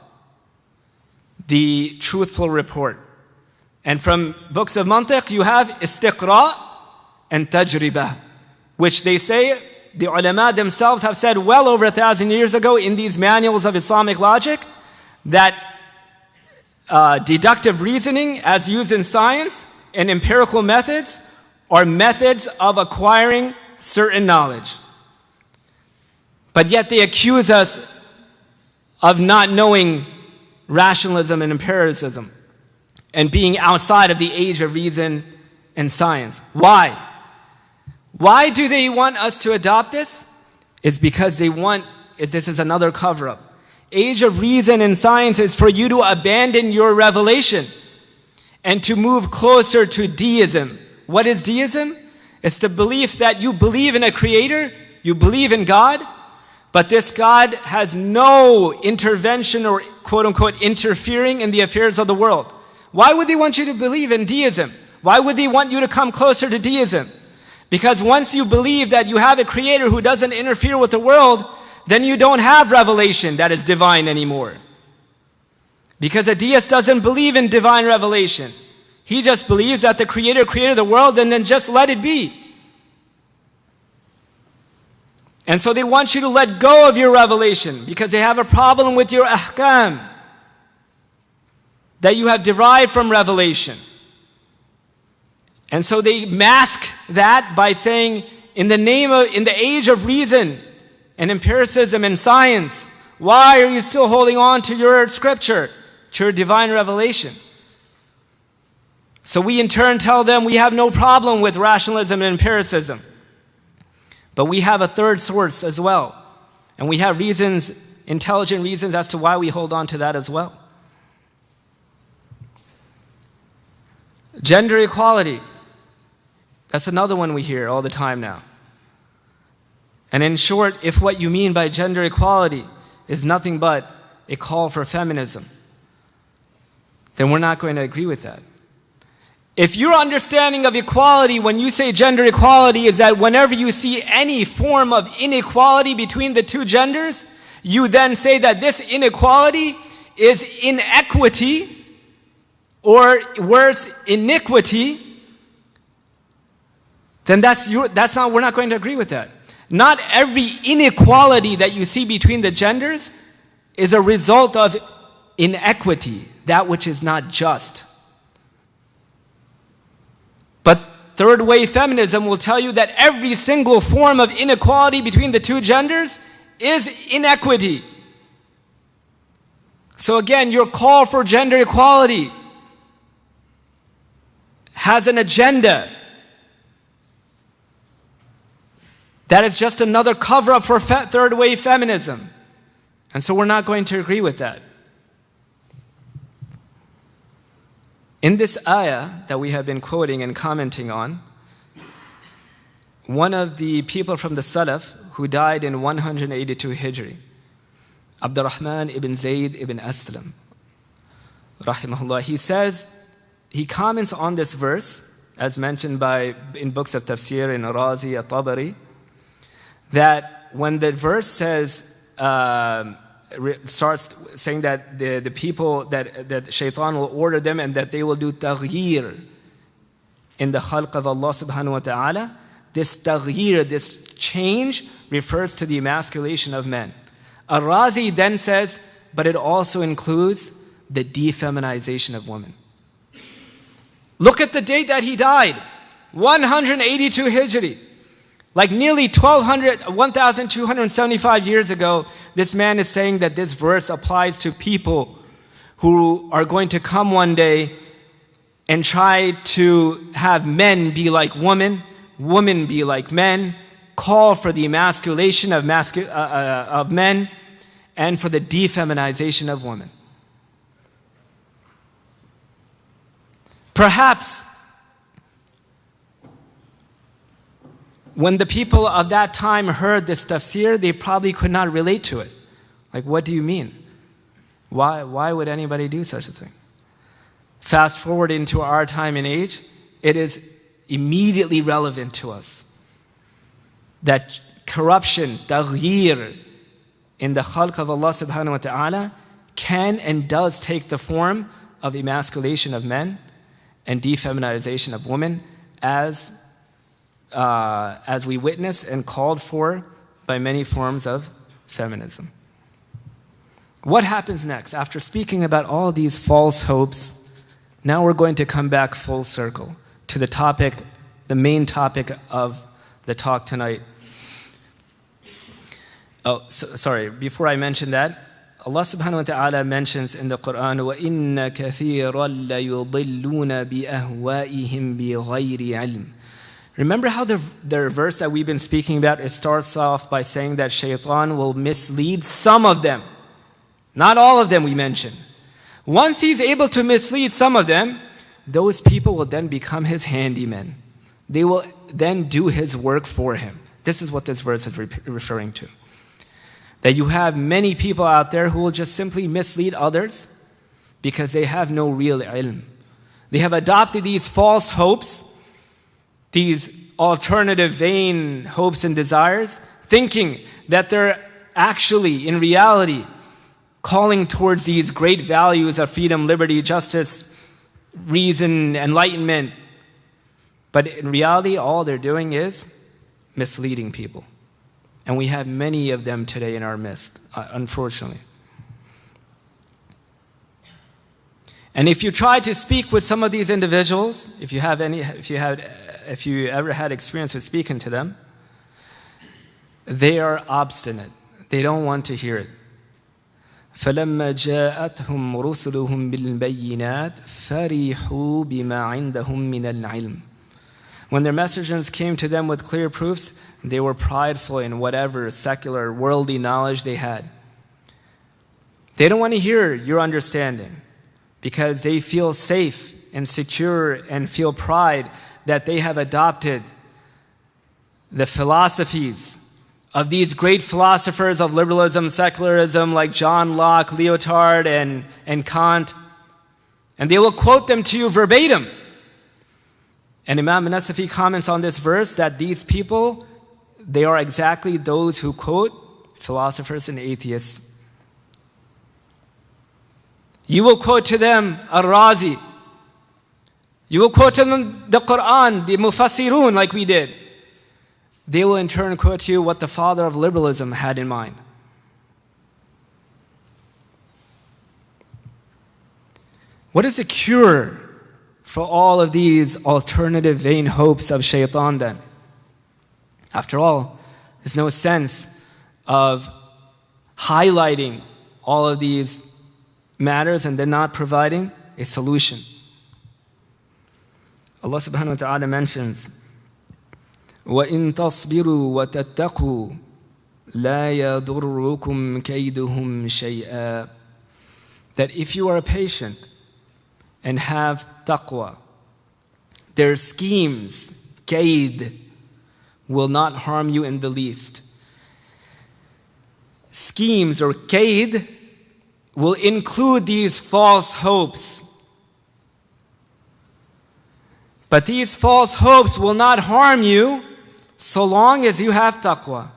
the truthful report. And from books of mantiq, you have istiqra and tajribah, which they say, the ulama themselves have said well over 1,000 years ago in these manuals of Islamic logic, that deductive reasoning as used in science and empirical methods are methods of acquiring certain knowledge. But yet they accuse us of not knowing rationalism and empiricism and being outside of the age of reason and science. Why? Why do they want us to adopt this? It's because they want, this is another cover-up. Age of reason and science is for you to abandon your revelation and to move closer to deism. What is deism? It's the belief that you believe in a creator, you believe in God, but this God has no intervention or quote-unquote interfering in the affairs of the world. Why would they want you to believe in deism? Why would they want you to come closer to deism? Because once you believe that you have a creator who doesn't interfere with the world, then you don't have revelation that is divine anymore. Because a deist doesn't believe in divine revelation. He just believes that the creator created the world and then just let it be. And so they want you to let go of your revelation because they have a problem with your ahkam that you have derived from revelation. And so they mask that by saying, in the age of reason and empiricism and science, why are you still holding on to your scripture, to your divine revelation? So we in turn tell them we have no problem with rationalism and empiricism. But we have a third source as well. And we have reasons, intelligent reasons as to why we hold on to that as well. Gender equality. That's another one we hear all the time now. And in short, if what you mean by gender equality is nothing but a call for feminism, then we're not going to agree with that. If your understanding of equality when you say gender equality is that whenever you see any form of inequality between the two genders, you then say that this inequality is inequity, or worse, iniquity, then we're not going to agree with that. Not every inequality that you see between the genders is a result of inequity, that which is not just. But third wave feminism will tell you that every single form of inequality between the two genders is inequity. So again, your call for gender equality has an agenda that is just another cover-up for third wave feminism. And so we're not going to agree with that. In this ayah that we have been quoting and commenting on, one of the people from the Salaf who died in 182 Hijri, Abdurrahman ibn Zayd ibn Aslam, rahimahullah, he comments on this verse, as mentioned in books of tafsir, in Razi, at-Tabari, that when the verse starts saying that the people, that shaitan will order them and that they will do taghyir in the khalq of Allah subhanahu wa ta'ala, this taghyir, this change, refers to the emasculation of men. Ar-Razi then says, but it also includes the defeminization of women. Look at the date that he died, 182 Hijri. Like nearly 1,275 years ago, this man is saying that this verse applies to people who are going to come one day and try to have men be like women, women be like men, call for the emasculation of men, and for the defeminization of women. Perhaps when the people of that time heard this tafsir, they probably could not relate to it. Like, what do you mean? Why would anybody do such a thing? Fast forward into our time and age, it is immediately relevant to us that corruption, taghyir, in the khalq of Allah subhanahu wa ta'ala can and does take the form of emasculation of men and defeminization of women, as we witness and called for by many forms of feminism. What happens next? After speaking about all these false hopes, now we're going to come back full circle to the topic, the main topic of the talk tonight. Sorry, before I mention that, Allah subhanahu wa ta'ala mentions in the Quran, وَإِنَّ كَثِيرًا لَيُضِلُّونَ بِأَهْوَائِهِمْ بِغَيْرِ عِلْمٍ. Remember how the verse that we've been speaking about, it starts off by saying that shaitan will mislead some of them. Not all of them we mentioned. Once he's able to mislead some of them, those people will then become his handymen. They will then do his work for him. This is what this verse is referring to. That you have many people out there who will just simply mislead others because they have no real ilm. They have adopted these false hopes, these alternative vain hopes and desires, thinking that they're actually, in reality, calling towards these great values of freedom, liberty, justice, reason, enlightenment. But in reality, all they're doing is misleading people. And we have many of them today in our midst, unfortunately. And if you try to speak with some of these individuals, if you ever had experience with speaking to them, they are obstinate. They don't want to hear it. فَلَمَّا جَاءَتْهُمْ رُسُلُهُمْ بِالْبَيِّنَاتِ فَرِحُوا بِمَا عِنْدَهُمْ مِنَ الْعِلْمِ. When their messengers came to them with clear proofs, they were prideful in whatever secular, worldly knowledge they had. They don't want to hear your understanding because they feel safe and secure and feel pride that they have adopted the philosophies of these great philosophers of liberalism, secularism, like John Locke, Lyotard, and Kant. And they will quote them to you verbatim. And Imam Nasafi comments on this verse that these people, they are exactly those who quote philosophers and atheists. You will quote to them Ar-Razi. You will quote to them the Quran, the Mufassirun, like we did. They will in turn quote to you what the father of liberalism had in mind. What is the cure for all of these alternative vain hopes of shaitan then? After all, there's no sense of highlighting all of these matters and then not providing a solution. Allah subhanahu wa ta'ala mentions, وَإِن تَصْبِرُوا وَتَتَّقُوا لَا يَضُرُّكُمْ كَيْدُهُمْ شَيْئًا. That if you are patient and have taqwa, their schemes, kaid, will not harm you in the least. Schemes or kaid will include these false hopes. But these false hopes will not harm you so long as you have taqwa.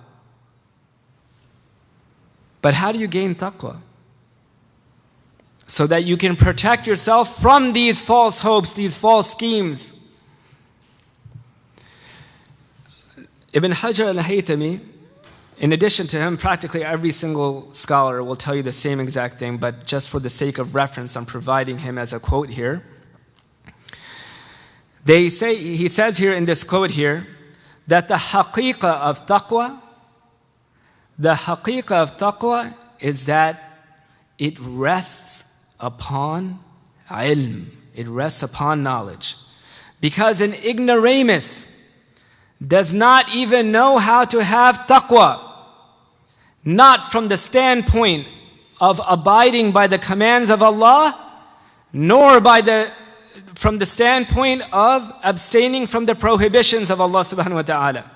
But how do you gain taqwa? So that you can protect yourself from these false hopes, these false schemes. Ibn Hajar al-Haytami, in addition to him, practically every single scholar will tell you the same exact thing, but just for the sake of reference, I'm providing him as a quote here. He says here in this quote here, that the haqiqah of taqwa is that it rests upon ilm. It rests upon knowledge. Because an ignoramus does not even know how to have taqwa, not from the standpoint of abiding by the commands of Allah, nor from the standpoint of abstaining from the prohibitions of Allah subhanahu wa ta'ala.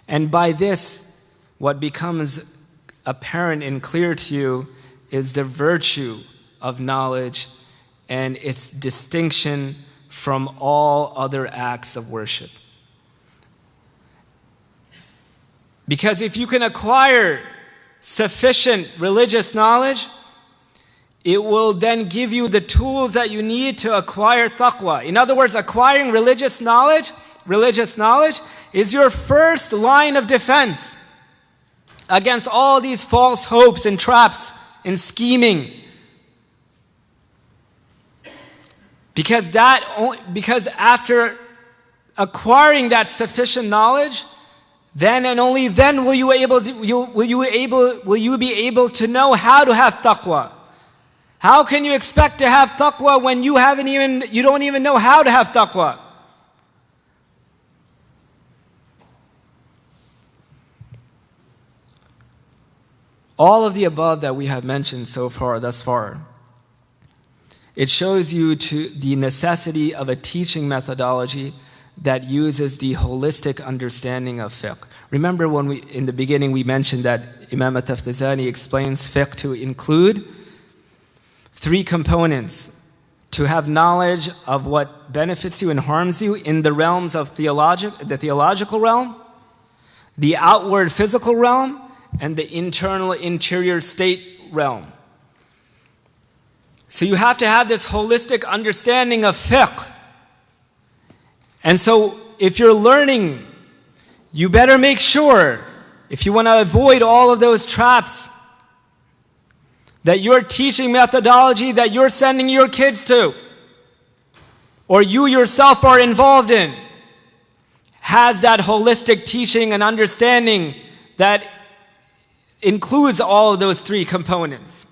And by this, what becomes apparent and clear to you is the virtue of knowledge and its distinction from all other acts of worship. Because if you can acquire sufficient religious knowledge, it will then give you the tools that you need to acquire taqwa. In other words, acquiring religious knowledge is your first line of defense against all these false hopes and traps and scheming. Because after acquiring that sufficient knowledge, then and only then will you be able to know how to have taqwa. How can you expect to have taqwa when you don't even know how to have taqwa? All of the above that we have mentioned thus far, it shows you the necessity of a teaching methodology that uses the holistic understanding of fiqh. Remember in the beginning we mentioned that Imam at-Taftazani explains fiqh to include 3 components: to have knowledge of what benefits you and harms you in the realms of the theological realm, the outward physical realm, and the internal interior state realm. So you have to have this holistic understanding of fiqh. And so if you're learning, you better make sure, if you want to avoid all of those traps, that your teaching methodology that you're sending your kids to, or you yourself are involved in, has that holistic teaching and understanding that includes all of those 3 components.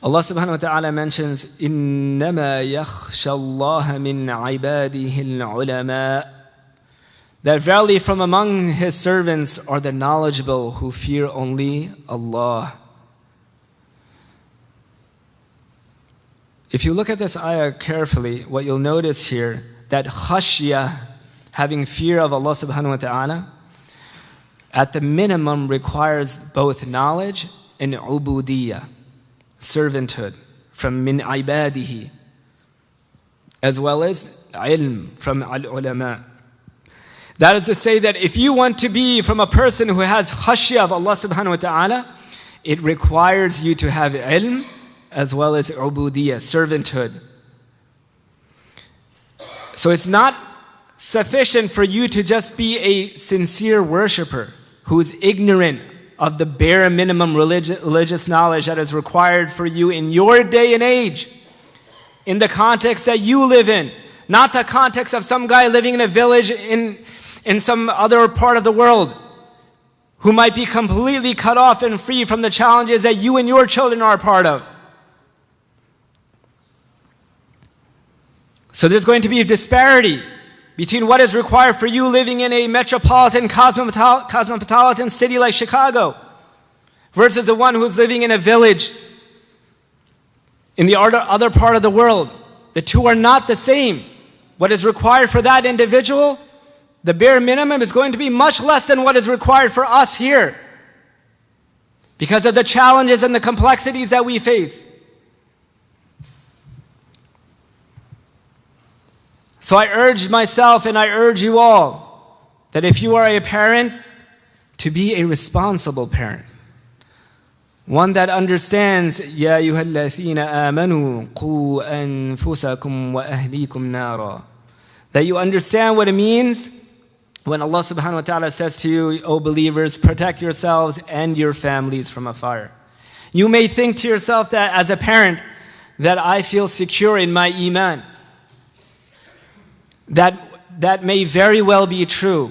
Allah subhanahu wa ta'ala mentions, إِنَّمَا يَخْشَى اللَّهَ مِنْ عِبَادِهِ الْعُلَمَاءِ, that verily from among His servants are the knowledgeable who fear only Allah. If you look at this ayah carefully, what you'll notice here, that khashya, having fear of Allah subhanahu wa ta'ala, at the minimum requires both knowledge and ubudiyya, servanthood, from min ibadihi, as well as ilm, from al-ulama. That is to say that if you want to be from a person who has khashya of Allah subhanahu wa ta'ala, it requires you to have ilm as well as ubudiyya, servanthood. So it's not sufficient for you to just be a sincere worshiper who is ignorant of the bare minimum religious knowledge that is required for you in your day and age, in the context that you live in, not the context of some guy living in a village in some other part of the world who might be completely cut off and free from the challenges that you and your children are a part of. So there's going to be a disparity between what is required for you living in a metropolitan, cosmopolitan city like Chicago versus the one who's living in a village in the other part of the world. The two are not the same. What is required for that individual, the bare minimum, is going to be much less than what is required for us here because of the challenges and the complexities that we face. So I urge myself and I urge you all that if you are a parent, to be a responsible parent. One that understands, يَا أَيُّهَا الَّذِينَ آمَنُوا قُوا أَنفُسَكُمْ وَأَهْلِيكُمْ نَارًا. That you understand what it means when Allah subhanahu wa ta'ala says to you, O believers, protect yourselves and your families from a fire. You may think to yourself that as a parent, that I feel secure in my iman. That may very well be true,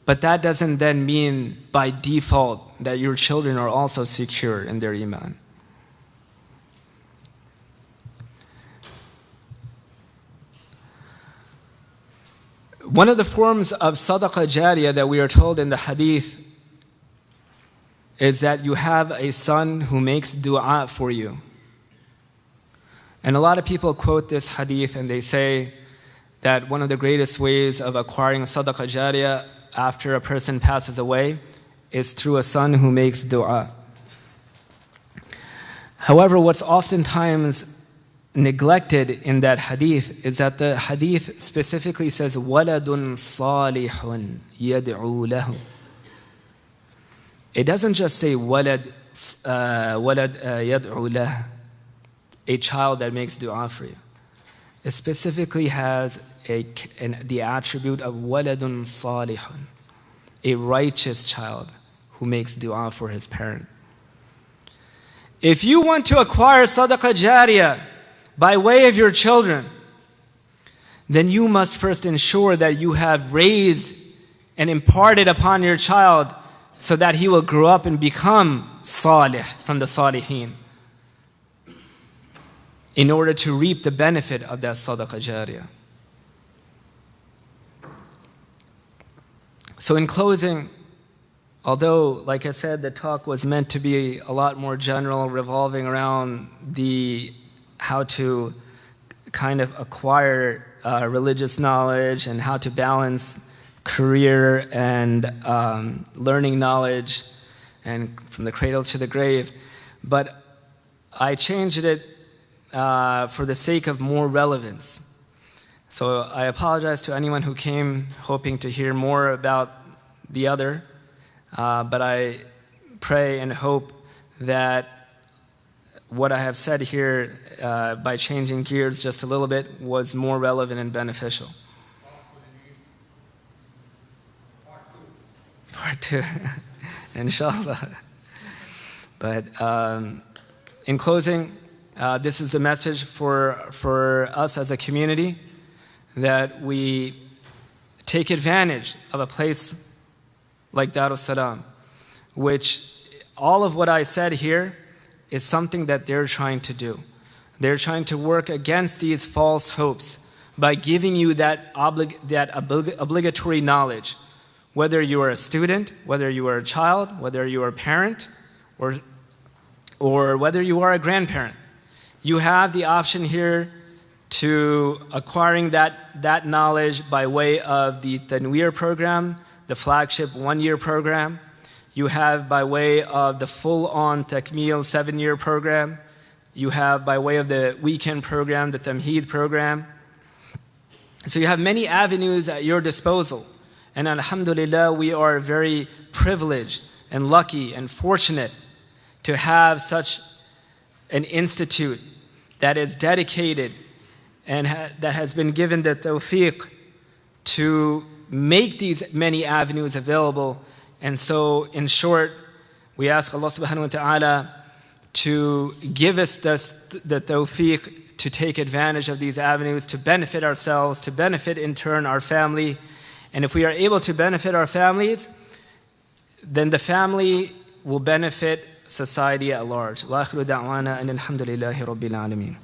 but that doesn't then mean by default that your children are also secure in their iman. One of the forms of sadaqah jariyah that we are told in the hadith is that you have a son who makes dua for you. And a lot of people quote this hadith and they say that one of the greatest ways of acquiring sadaqah jariyah after a person passes away is through a son who makes dua. However, what's oftentimes neglected in that hadith is that the hadith specifically says وَلَدٌ صَالِحٌ يَدْعُو لَهُ. It doesn't just say walad yad'u lah, a child that makes dua for you. It specifically has the attribute of waladun salihun, a righteous child who makes dua for his parent. If you want to acquire sadaqah jariyah by way of your children, then you must first ensure that you have raised and imparted upon your child so that he will grow up and become salih from the salihin, in order to reap the benefit of that sadaqah jariyah. So in closing, although, like I said, the talk was meant to be a lot more general, revolving around how to kind of acquire religious knowledge and how to balance career and learning knowledge and from the cradle to the grave, but I changed it for the sake of more relevance. So I apologize to anyone who came hoping to hear more about the other, but I pray and hope that what I have said here, by changing gears just a little bit, was more relevant and beneficial. Part two, inshallah. But in closing, this is the message for us as a community, that we take advantage of a place like Darus Salam, which all of what I said here is something that they're trying to do. They're trying to work against these false hopes by giving you that obligatory knowledge, whether you are a student, whether you are a child, whether you are a parent, or whether you are a grandparent. You have the option here to acquiring that knowledge by way of the Tanweer program, the flagship 1-year program. You have by way of the full-on Takmeel 7-year program. You have by way of the weekend program, the Tamheed program. So you have many avenues at your disposal. And alhamdulillah, we are very privileged and lucky and fortunate to have such an institute that is dedicated and that has been given the tawfiq to make these many avenues available. And so, in short, we ask Allah subhanahu wa ta'ala to give us the tawfiq to take advantage of these avenues, to benefit ourselves, to benefit in turn our family. And if we are able to benefit our families, then the family will benefit society at large. Wa akhiru da'wana and alhamdulillahi rabbil alameen.